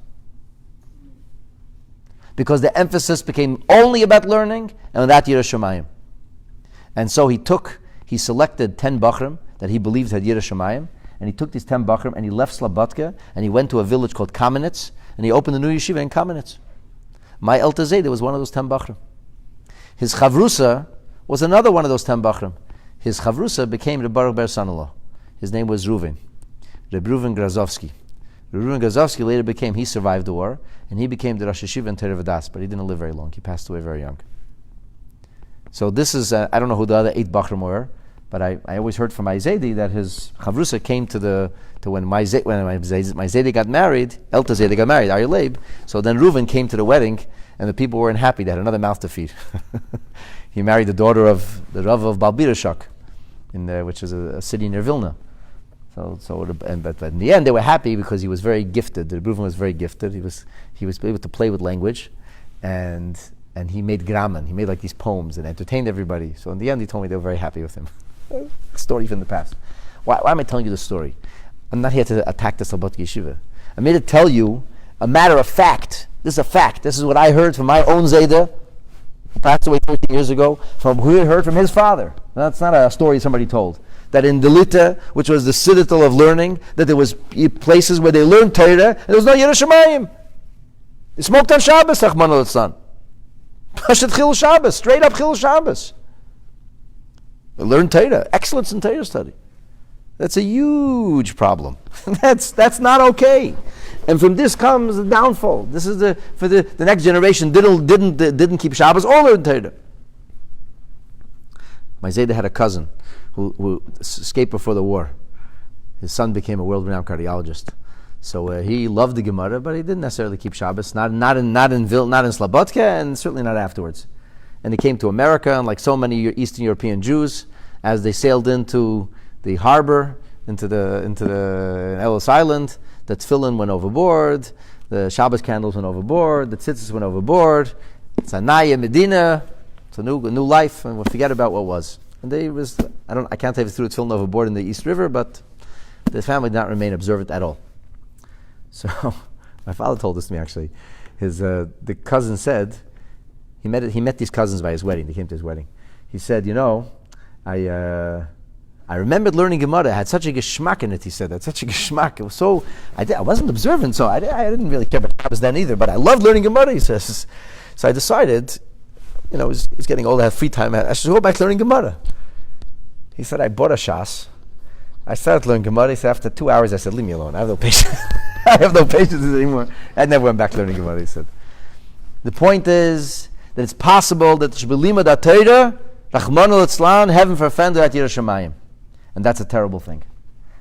Because the emphasis became only about learning and without Yiras Shamayim. And so he selected 10 Bachrim that he believed had Yiras Shamayim, and he took these 10 Bachrim and he left Slobodka and he went to a village called Kamenetz and he opened a new yeshiva in Kamenetz. My El Tazeh was one of those 10 Bachrim. His Chavrusa was another one of those 10 Bachrim. His Chavrusa became the Baruch Ber son-in-law. His name was Reuven. Reb Reuven Grazovsky. Reuven Grazovsky later he survived the war, and he became the Rosh Yeshiva in Torah V'das, but he didn't live very long. He passed away very young. So this is, I don't know who the other 8 Bachrim were, but I always heard from my Zaydi that his Chavrusa came to when my Zaydi got married, Elta Zaydi got married, Aryeh Leib, so then Reuven came to the wedding, and the people weren't happy. They had another mouth to feed. He married the daughter of the Rav of Balbirashak, which is a city near Vilna. But in the end, they were happy because he was very gifted. The Reuven was very gifted. He was able to play with language, and he made grammar. He made like these poems and entertained everybody. So in the end, he told me they were very happy with him. Story from the past. Why am I telling you this story? I'm not here to attack the Slobodka Yeshiva. I'm here to tell you a matter of fact. This is a fact. This is what I heard from my own Zayda, who passed away 13 years ago, from who he heard from his father. That's not a story somebody told. That in Delita, which was the citadel of learning, that there was places where they learned Torah, and there was no Yiras Shamayim. They smoked on Shabbos, Rachmana litzlan. Pashat Chil Shabbos, straight up Chil Shabbos. They learned Torah, excellence in Torah study. That's a huge problem. That's not okay. And from this comes the downfall. This is for the next generation didn't keep Shabbos or learn Torah. My Zayda had a cousin who escaped before the war. His son became a world-renowned cardiologist. So he loved the Gemara, but he didn't necessarily keep Shabbos. Not in Slobodka, and certainly not afterwards. And he came to America, and like so many Eastern European Jews, as they sailed into the harbor, into Ellis Island, the tefillin went overboard, the Shabbos candles went overboard, the tzitzis went overboard. It's a Naya Medina, it's a new life, and we'll forget about what was. And I can't tell if they threw a tefillin overboard in the East River, but the family did not remain observant at all. So my father told this to me actually. The cousin said he met these cousins by his wedding. They came to his wedding. He said, I I remembered learning Gemara. It had such a geschmack in it, he said. It had such a geschmack. It was so, I wasn't observant, so I didn't really care about Shabbos then either, but I loved learning Gemara, he says. So I decided, he's getting old, I have free time, I should go back to learning Gemara. He said, I bought a Shas. I started learning Gemara. He said, after 2 hours, I said, leave me alone. I have no patience. I have no patience anymore. I never went back to learning Gemara, he said. The point is that it's possible that there should be limud HaTorah, Rachmana litzlan, heaven for a friend at Yiras Shamayim. And that's a terrible thing.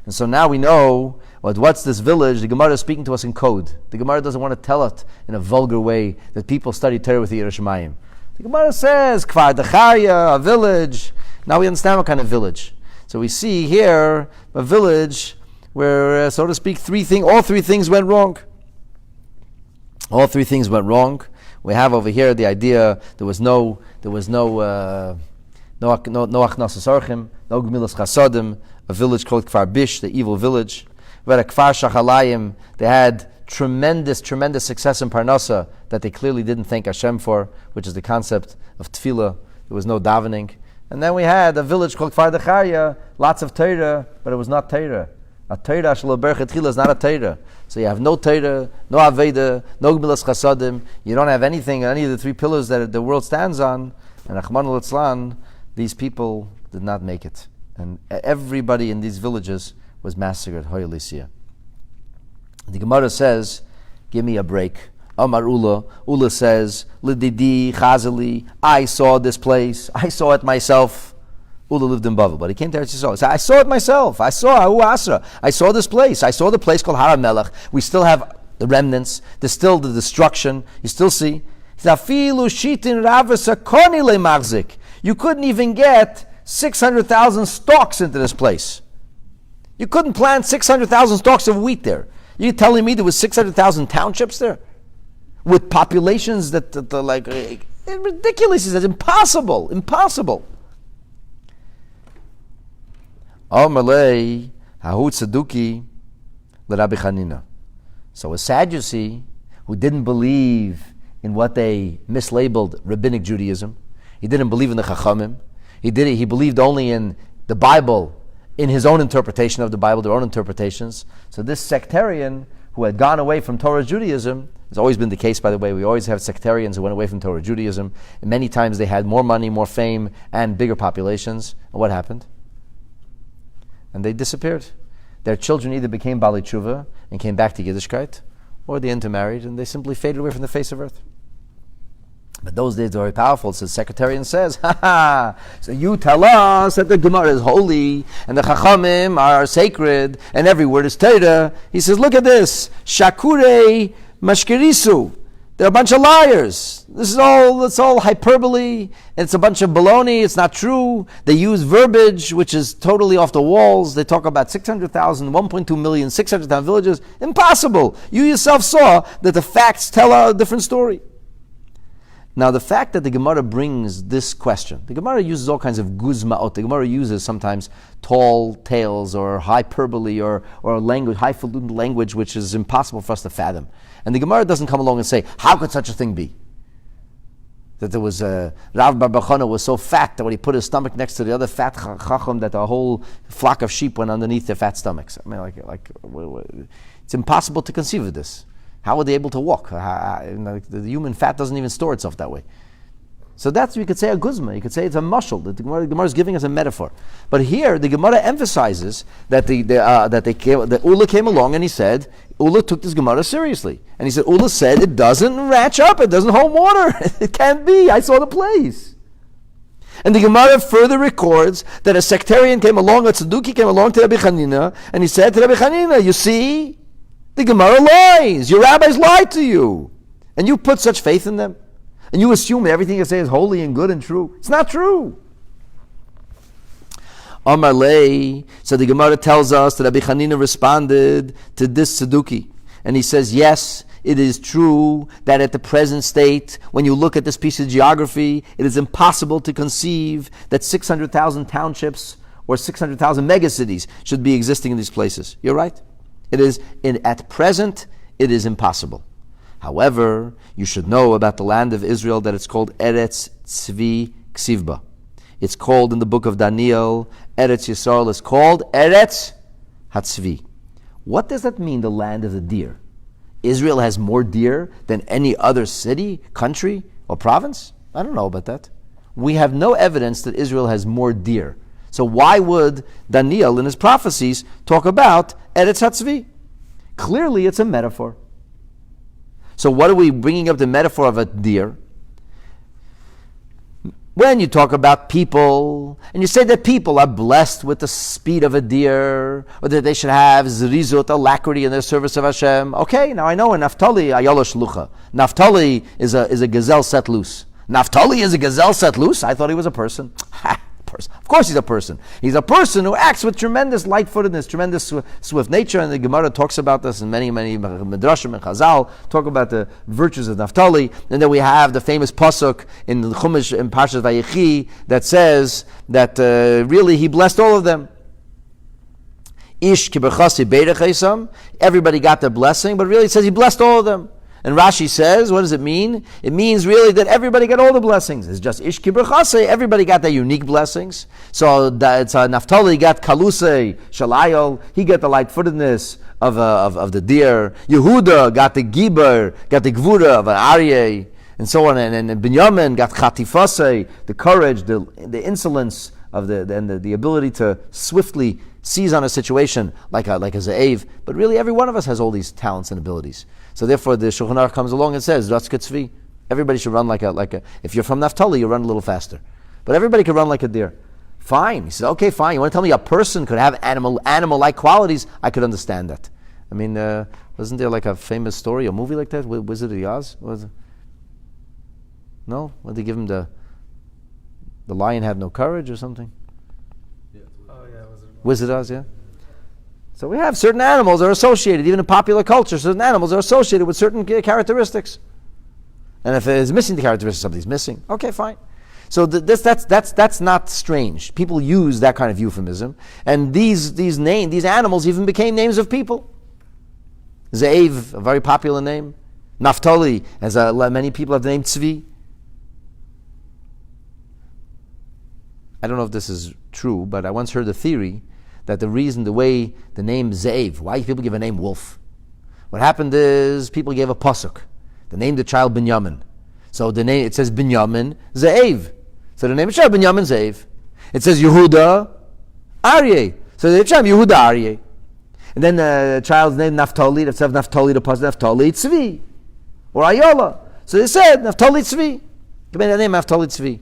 And so now we know what's this village. The Gemara is speaking to us in code. The Gemara doesn't want to tell it in a vulgar way that people study Torah with the Yiras Shamayim. The Gemara says, Kfar Dechaya, a village. Now we understand what kind of village. So we see here a village where, so to speak, all three things went wrong. All three things went wrong. We have over here the idea there was no Achnasas Orchim, no Gemilas Chasadim, a village called Kfar Bish, the evil village. But at Kfar Shachalayim, they had tremendous success in Parnasa that they clearly didn't thank Hashem for, which is the concept of tefillah. There was no davening. And then we had a village called Kfar Dechaya, lots of Torah, but it was not Torah. A Torah shelo berchet tefillah is not a Torah. So you have no Torah, no Aveda, no Gemilas Chasadim. You don't have anything, any of the three pillars that the world stands on. And Rachmana litzlan, these people did not make it. And everybody in these villages was massacred. The Gemara says, give me a break. Amar Ula. Ula says, Lididi Chazali, I saw this place. I saw it myself. Ula lived in Bavel, but he came to Eretz Yisrael. He said, I saw it myself. I saw Ahu Asra. I saw this place. I saw the place called Har HaMelech. We still have the remnants. There's still the destruction. You still see. He said, Afilu Shitin Ravasa Koni Le Magzik. You couldn't even get 600,000 stalks into this place. You couldn't plant 600,000 stalks of wheat there. You're telling me there was 600,000 townships there? With populations that like, ridiculous. He says, impossible. Amalei Hahu Tzaduki LeRabbi Chanina. So a Sadducee who didn't believe in what they mislabeled rabbinic Judaism, he didn't believe in the Chachamim. He believed only in the Bible, in his own interpretation of the Bible, their own interpretations. So this sectarian who had gone away from Torah Judaism, has always been the case, by the way. We always have sectarians who went away from Torah Judaism. And many times they had more money, more fame, and bigger populations. And what happened? And they disappeared. Their children either became Bali Tshuva and came back to Yiddishkeit, or they intermarried and they simply faded away from the face of earth. But those days are very powerful. So the secretarian says, so you tell us that the Gemara is holy and the Chachamim are sacred and every word is Torah. He says, look at this. Shakure mashkirisu. They're a bunch of liars. It's all hyperbole. It's a bunch of baloney. It's not true. They use verbiage which is totally off the walls. They talk about 600,000, 1.2 million, 600,000 villages. Impossible. You yourself saw that the facts tell a different story. Now, the fact that the Gemara brings this question, the Gemara uses all kinds of guzmaot. The Gemara uses sometimes tall tales or hyperbole or language, highfalutin language, which is impossible for us to fathom. And the Gemara doesn't come along and say, how could such a thing be? That there was Rav Bar Bachana was so fat that when he put his stomach next to the other fat chacham, that a whole flock of sheep went underneath their fat stomachs. I mean, it's impossible to conceive of this. How are they able to walk? The human fat doesn't even store itself that way. So that's, you could say, a guzma. You could say it's a mashal. The Gemara is giving us a metaphor. But here, the Gemara emphasizes that the Ula came along and he said, Ula took this Gemara seriously. And he said, Ula said, it doesn't ratch up, it doesn't hold water. It can't be. I saw the place. And the Gemara further records that a sectarian came along, a Tzaduki came along to Rabbi Chanina, and he said to Rabbi Chanina, you see, the Gemara lies. Your rabbis lied to you. And you put such faith in them. And you assume everything you say is holy and good and true. It's not true. Amalei. So the Gemara tells us that Rabbi Chanina responded to this Tzaduki. And he says, yes, it is true that at the present state, when you look at this piece of geography, it is impossible to conceive that 600,000 townships or 600,000 megacities should be existing in these places. You're right. It is, at present, it is impossible. However, you should know about the land of Israel that it's called Eretz Tzvi Ksivba. It's called in the book of Daniel, Eretz Yisrael is called Eretz Hatzvi. What does that mean, the land of the deer? Israel has more deer than any other city, country, or province? I don't know about that. We have no evidence that Israel has more deer. So why would Daniel in his prophecies talk about Eretz Hatzvi? Clearly it's a metaphor. So what are we bringing up the metaphor of a deer? When you talk about people, and you say that people are blessed with the speed of a deer, or that they should have zrizut, alacrity in their service of Hashem. Okay, now I know in Naphtali, ayolo shlucha. Naphtali is a gazelle set loose. Naphtali is a gazelle set loose? I thought he was a person. Of course he's a person. He's a person who acts with tremendous light-footedness, tremendous swift nature, and the Gemara talks about this, and many Midrashim and Chazal talk about the virtues of Naphtali. And then we have the famous pasuk in the Chumash in Parshas Vayechi that says that really he blessed all of them. Ish kiberchasi beirech. Everybody got their blessing, but really it says he blessed all of them. And Rashi says, what does it mean? It means really that everybody got all the blessings. It's just Ish Kibur Chasei, everybody got their unique blessings. So it's Naphtali got Kalusei, Shalayol, he got the light-footedness of the deer. Yehuda got the Giber, got the Gvura of an Aryeh, and so on. And Binyamin got Chatifasei, the courage, the insolence of the ability to swiftly seize on a situation like a Ze'ev. But really every one of us has all these talents and abilities. So therefore, the Shulchan Aruch comes along and says, Ratzka Tzvi. Everybody should run like a. If you're from Naphtali, you run a little faster. But everybody could run like a deer. Fine. He says, okay, fine. You want to tell me a person could have animal-like qualities? I could understand that. I mean, wasn't there like a famous story, a movie like that, Wizard of Oz? Was it? No? What did they give him the lion had no courage or something? Wizard of Oz, yeah. So we have certain animals are associated, even in popular culture, certain animals are associated with certain characteristics. And if it's missing the characteristic, something's missing. Okay, fine. So that's not strange. People use that kind of euphemism, and these animals even became names of people. Ze'ev, a very popular name. Naphtali, as many people have the name Tzvi. I don't know if this is true, but I once heard a theory that the way the name Ze'ev, why people give a name Wolf. What happened is people gave a pasuk. They named the child Binyamin. So it says Binyamin Ze'ev. So the name of the child Binyamin Ze'ev. It says Yehuda Aryeh. So the child Yehuda Aryeh. And then the child's name Naphtali. Instead of Naphtali, the pasuk Naphtali Tzvi or Ayola. So they said Naphtali Tzvi. Give me the name Naphtali Tzvi.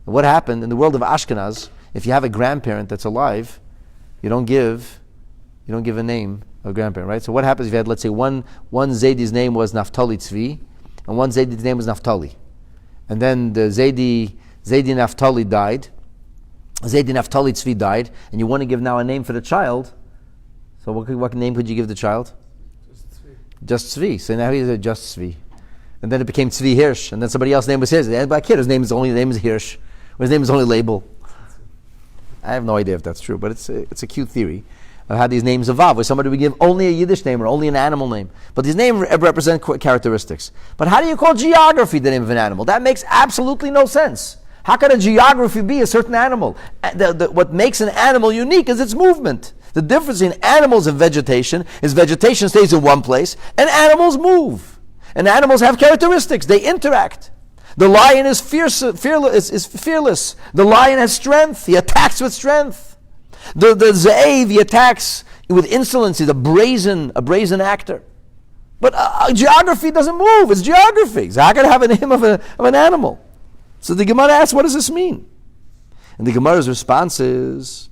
And what happened in the world of Ashkenaz? If you have a grandparent that's alive, you don't give a name of a grandparent, right? So what happens if you had, let's say, one Zaydi's name was Naphtali Tzvi, and one Zaydi's name was Naphtali, and then the Zaydi Naphtali died, Zaydi Naphtali Tzvi died, and you want to give now a name for the child. So what name could you give the child? Just Tzvi. So now he's a just Tzvi, and then it became Tzvi Hirsch, and then somebody else's name was his. And by kid, his name is Hirsch, or his name is only Label. I have no idea if that's true, but it's a cute theory of how these names evolve, where somebody would give only a Yiddish name or only an animal name. But these names represent characteristics. But how do you call geography the name of an animal? That makes absolutely no sense. How can a geography be a certain animal? What makes an animal unique is its movement. The difference in animals and vegetation is vegetation stays in one place and animals move. And animals have characteristics. They interact. The lion is fearless. The lion has strength. He attacks with strength. The Ze'ev, he attacks with insolence. He's a brazen actor. But geography doesn't move. It's geography. So how can I have a name of an animal? So the Gemara asks, what does this mean? And the Gemara's response is,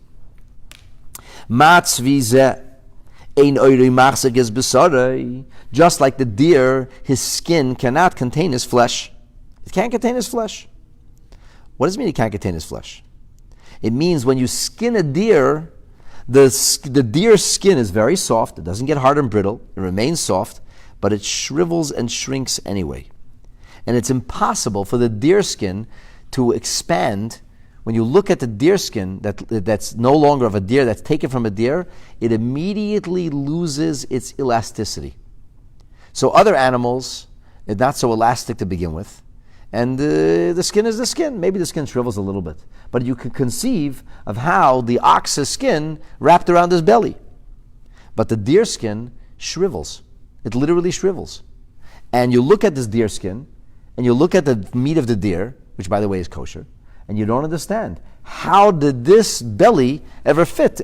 just like the deer, his skin cannot contain his flesh. It can't contain his flesh. What does it mean it can't contain his flesh? It means when you skin a deer, the deer's skin is very soft. It doesn't get hard and brittle. It remains soft, but it shrivels and shrinks anyway. And it's impossible for the deer skin to expand. When you look at the deer skin that's no longer of a deer, that's taken from a deer, it immediately loses its elasticity. So other animals are not so elastic to begin with. And the skin is the skin. Maybe the skin shrivels a little bit. But you can conceive of how the ox's skin wrapped around his belly. But the deer skin shrivels. It literally shrivels. And you look at this deer skin, and you look at the meat of the deer, which by the way is kosher, and you don't understand. How did this belly ever fit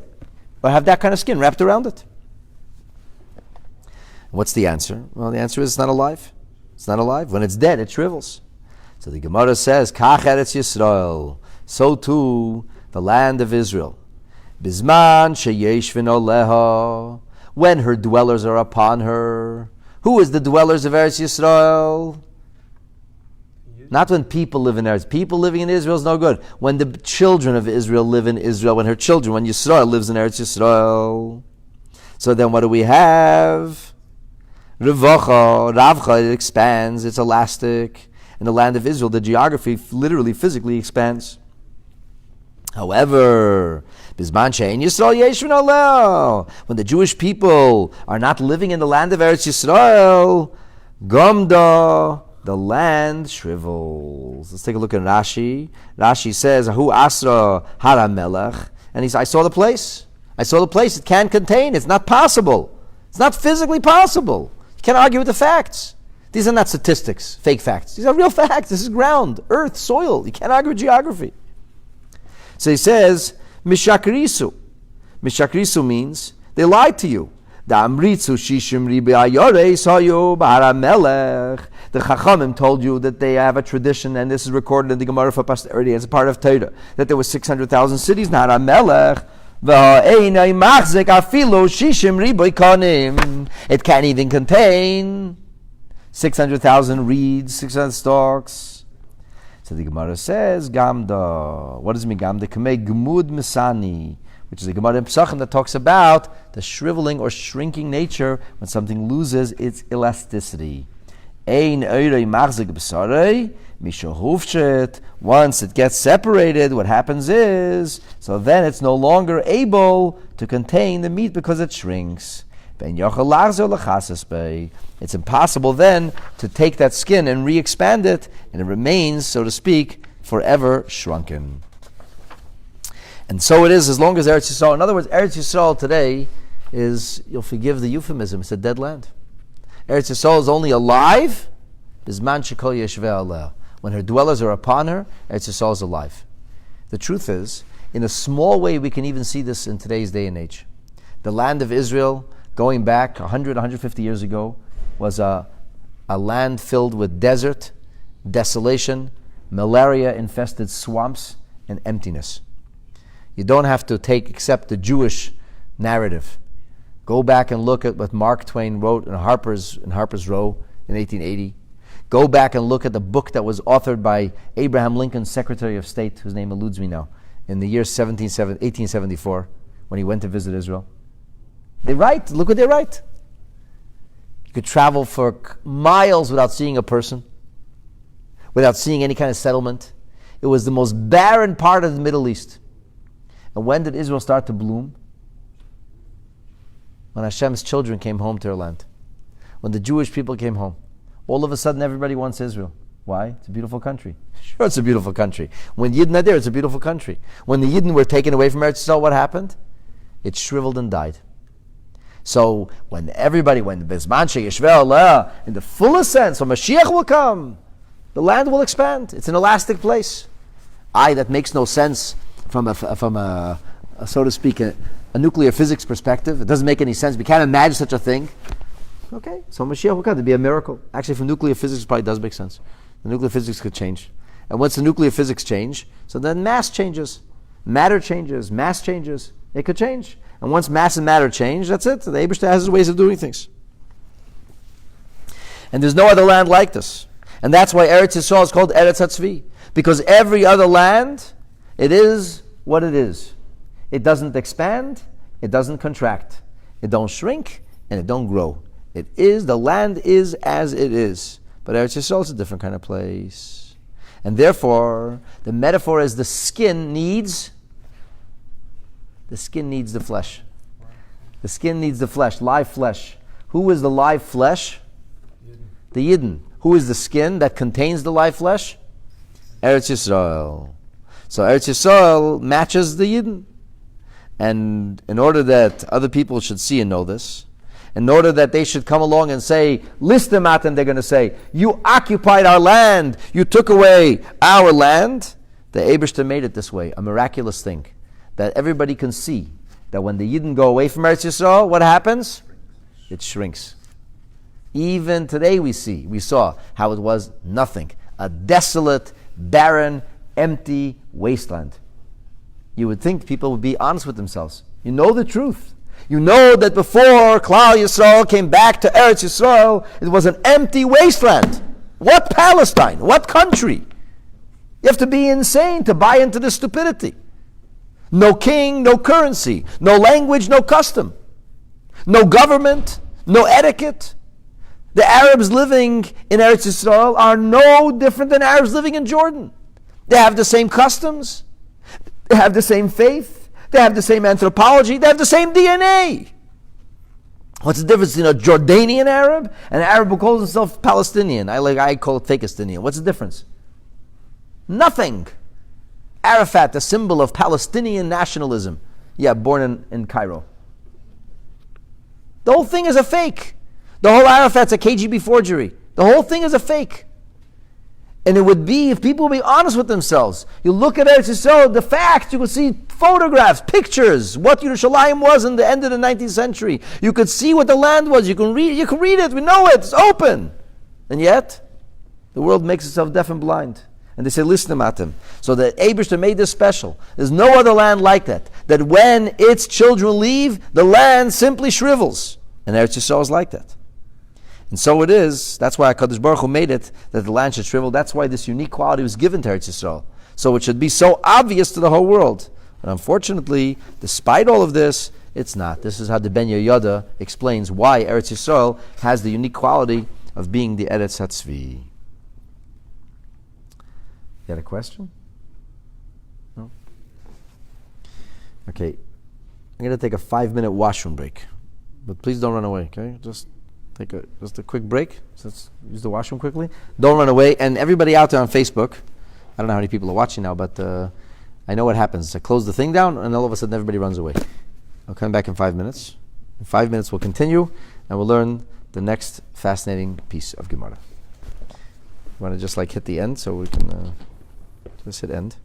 or have that kind of skin wrapped around it? What's the answer? Well, the answer is it's not alive. It's not alive. When it's dead, it shrivels. So the Gemara says, Kach Eretz Yisrael, so too the land of Israel. Bizman sheyesh v'noleha, when her dwellers are upon her. Who is the dwellers of Eretz Yisrael? Not when people live in Eretz. People living in Israel is no good. When the children of Israel live in Israel, when Yisrael lives in Eretz Yisrael. So then what do we have? Ravcha, it expands, it's elastic. In the land of Israel, the geography literally, physically expands. However, when the Jewish people are not living in the land of Eretz Yisrael, Gamda, the land shrivels. Let's take a look at Rashi. Rashi says, Ahu Asra Hara Melech. And he says, I saw the place. It can't contain. It's not possible. It's not physically possible. You can't argue with the facts. These are not statistics, fake facts. These are real facts. This is ground, earth, soil. You can't argue with geography. So he says, Mishakrisu. Mishakrisu means they lied to you. The Chachamim told you that they have a tradition, and this is recorded in the Gemara for posterity as a part of Torah, that there were 600,000 cities. It can't even contain 600,000 reeds, 600 stalks. So the Gemara says, Gamda. What does it mean, Gamda? Kamei Gmud Misani, which is a Gemara in Pesachim that talks about the shriveling or shrinking nature when something loses its elasticity. Ein Eirei Machzik B'Sarei, Mishahuvchet. Once it gets separated, what happens is, so then it's no longer able to contain the meat because it shrinks. It's impossible then to take that skin and re-expand it, and it remains, so to speak, forever shrunken. And so it is as long as Eretz Yisrael. In other words, Eretz Yisrael today is, you'll forgive the euphemism, it's a dead land. Eretz Yisrael is only alive when her dwellers are upon her. Eretz Yisrael is alive. The truth is, in a small way, we can even see this in today's day and age. The land of Israel, going back 100, 150 years ago, was a land filled with desert, desolation, malaria-infested swamps, and emptiness. You don't have to accept the Jewish narrative. Go back and look at what Mark Twain wrote in Harper's Row in 1880. Go back and look at the book that was authored by Abraham Lincoln's Secretary of State, whose name eludes me now, in the year 1874, when he went to visit Israel. They write, look what they write. You could travel for miles without seeing a person, without seeing any kind of settlement. It was the most barren part of the Middle East. And when did Israel start to bloom? When Hashem's children came home to their land. When the Jewish people came home. All of a sudden everybody wants Israel. Why? It's a beautiful country. Sure, it's a beautiful country. When the Yidden are there, it's a beautiful country. When the Yidden were taken away from Eretz Yisrael, what happened? It shriveled and died. So when Bizman Sheyeshvel in the fullest sense, when Mashiach will come, the land will expand. It's an elastic place. That makes no sense from a so to speak, a nuclear physics perspective. It doesn't make any sense. We can't imagine such a thing. Okay, so Mashiach will come. There'll be a miracle. Actually, from nuclear physics, it probably does make sense. The nuclear physics could change. And once the nuclear physics change, so then mass changes. Matter changes. Mass changes. It could change. And once mass and matter change, that's it. The Eibishter has his ways of doing things. And there's no other land like this. And that's why Eretz Yisrael is called Eretz HaTzvi. Because every other land, it is what it is. It doesn't expand, it doesn't contract. It don't shrink, and it don't grow. It is, the land is as it is. But Eretz Yisrael is a different kind of place. And therefore, the metaphor is the skin needs the flesh. The skin needs the flesh, live flesh. Who is the live flesh? The Yidden. Who is the skin that contains the live flesh? Eretz Yisrael. So Eretz Yisrael matches the Yidden. And in order that other people should see and know this, in order that they should come along and say, list them out, and they're going to say, you occupied our land, you took away our land. The Eibishter made it this way, a miraculous thing, that everybody can see that when the Yidden go away from Eretz Yisrael, what happens? It shrinks. Even today we saw how it was nothing. A desolate, barren, empty wasteland. You would think people would be honest with themselves. You know the truth. You know that before Klal Yisrael came back to Eretz Yisrael, it was an empty wasteland. What Palestine? What country? You have to be insane to buy into this stupidity. No king, no currency, no language, no custom, no government, no etiquette. The Arabs living in Eretz Yisrael are no different than Arabs living in Jordan. They have the same customs. They have the same faith. They have the same anthropology. They have the same DNA. What's the difference between a Jordanian Arab and an Arab who calls himself Palestinian? I call it Fakistinian. What's the difference? Nothing. Arafat, the symbol of Palestinian nationalism. Yeah, born in Cairo. The whole thing is a fake. The whole Arafat's a KGB forgery. The whole thing is a fake. And it would be, if people would be honest with themselves, you look at Eretz Yisrael, the facts, you could see photographs, pictures, what Yerushalayim was in the end of the 19th century. You could see what the land was. You can read it. We know it. It's open. And yet, the world makes itself deaf and blind. And they say, listen to him. So the Eibishter made this special. There's no other land like that. That when its children leave, the land simply shrivels. And Eretz Yisrael is like that. And so it is. That's why HaKadosh Baruch Hu made it, that the land should shrivel. That's why this unique quality was given to Eretz Yisrael. So it should be so obvious to the whole world. But unfortunately, despite all of this, it's not. This is how the Ben Yehoyada explains why Eretz Yisrael has the unique quality of being the Eretz HaTzvi. You had a question? No? Okay. I'm going to take a 5-minute washroom break. But please don't run away, okay? Just take a quick break. So let's use the washroom quickly. Don't run away. And everybody out there on Facebook, I don't know how many people are watching now, but I know what happens. I close the thing down, and all of a sudden everybody runs away. I'll come back in 5 minutes. In 5 minutes we'll continue, and we'll learn the next fascinating piece of Gemara. You want to just hit the end so we can just hit end.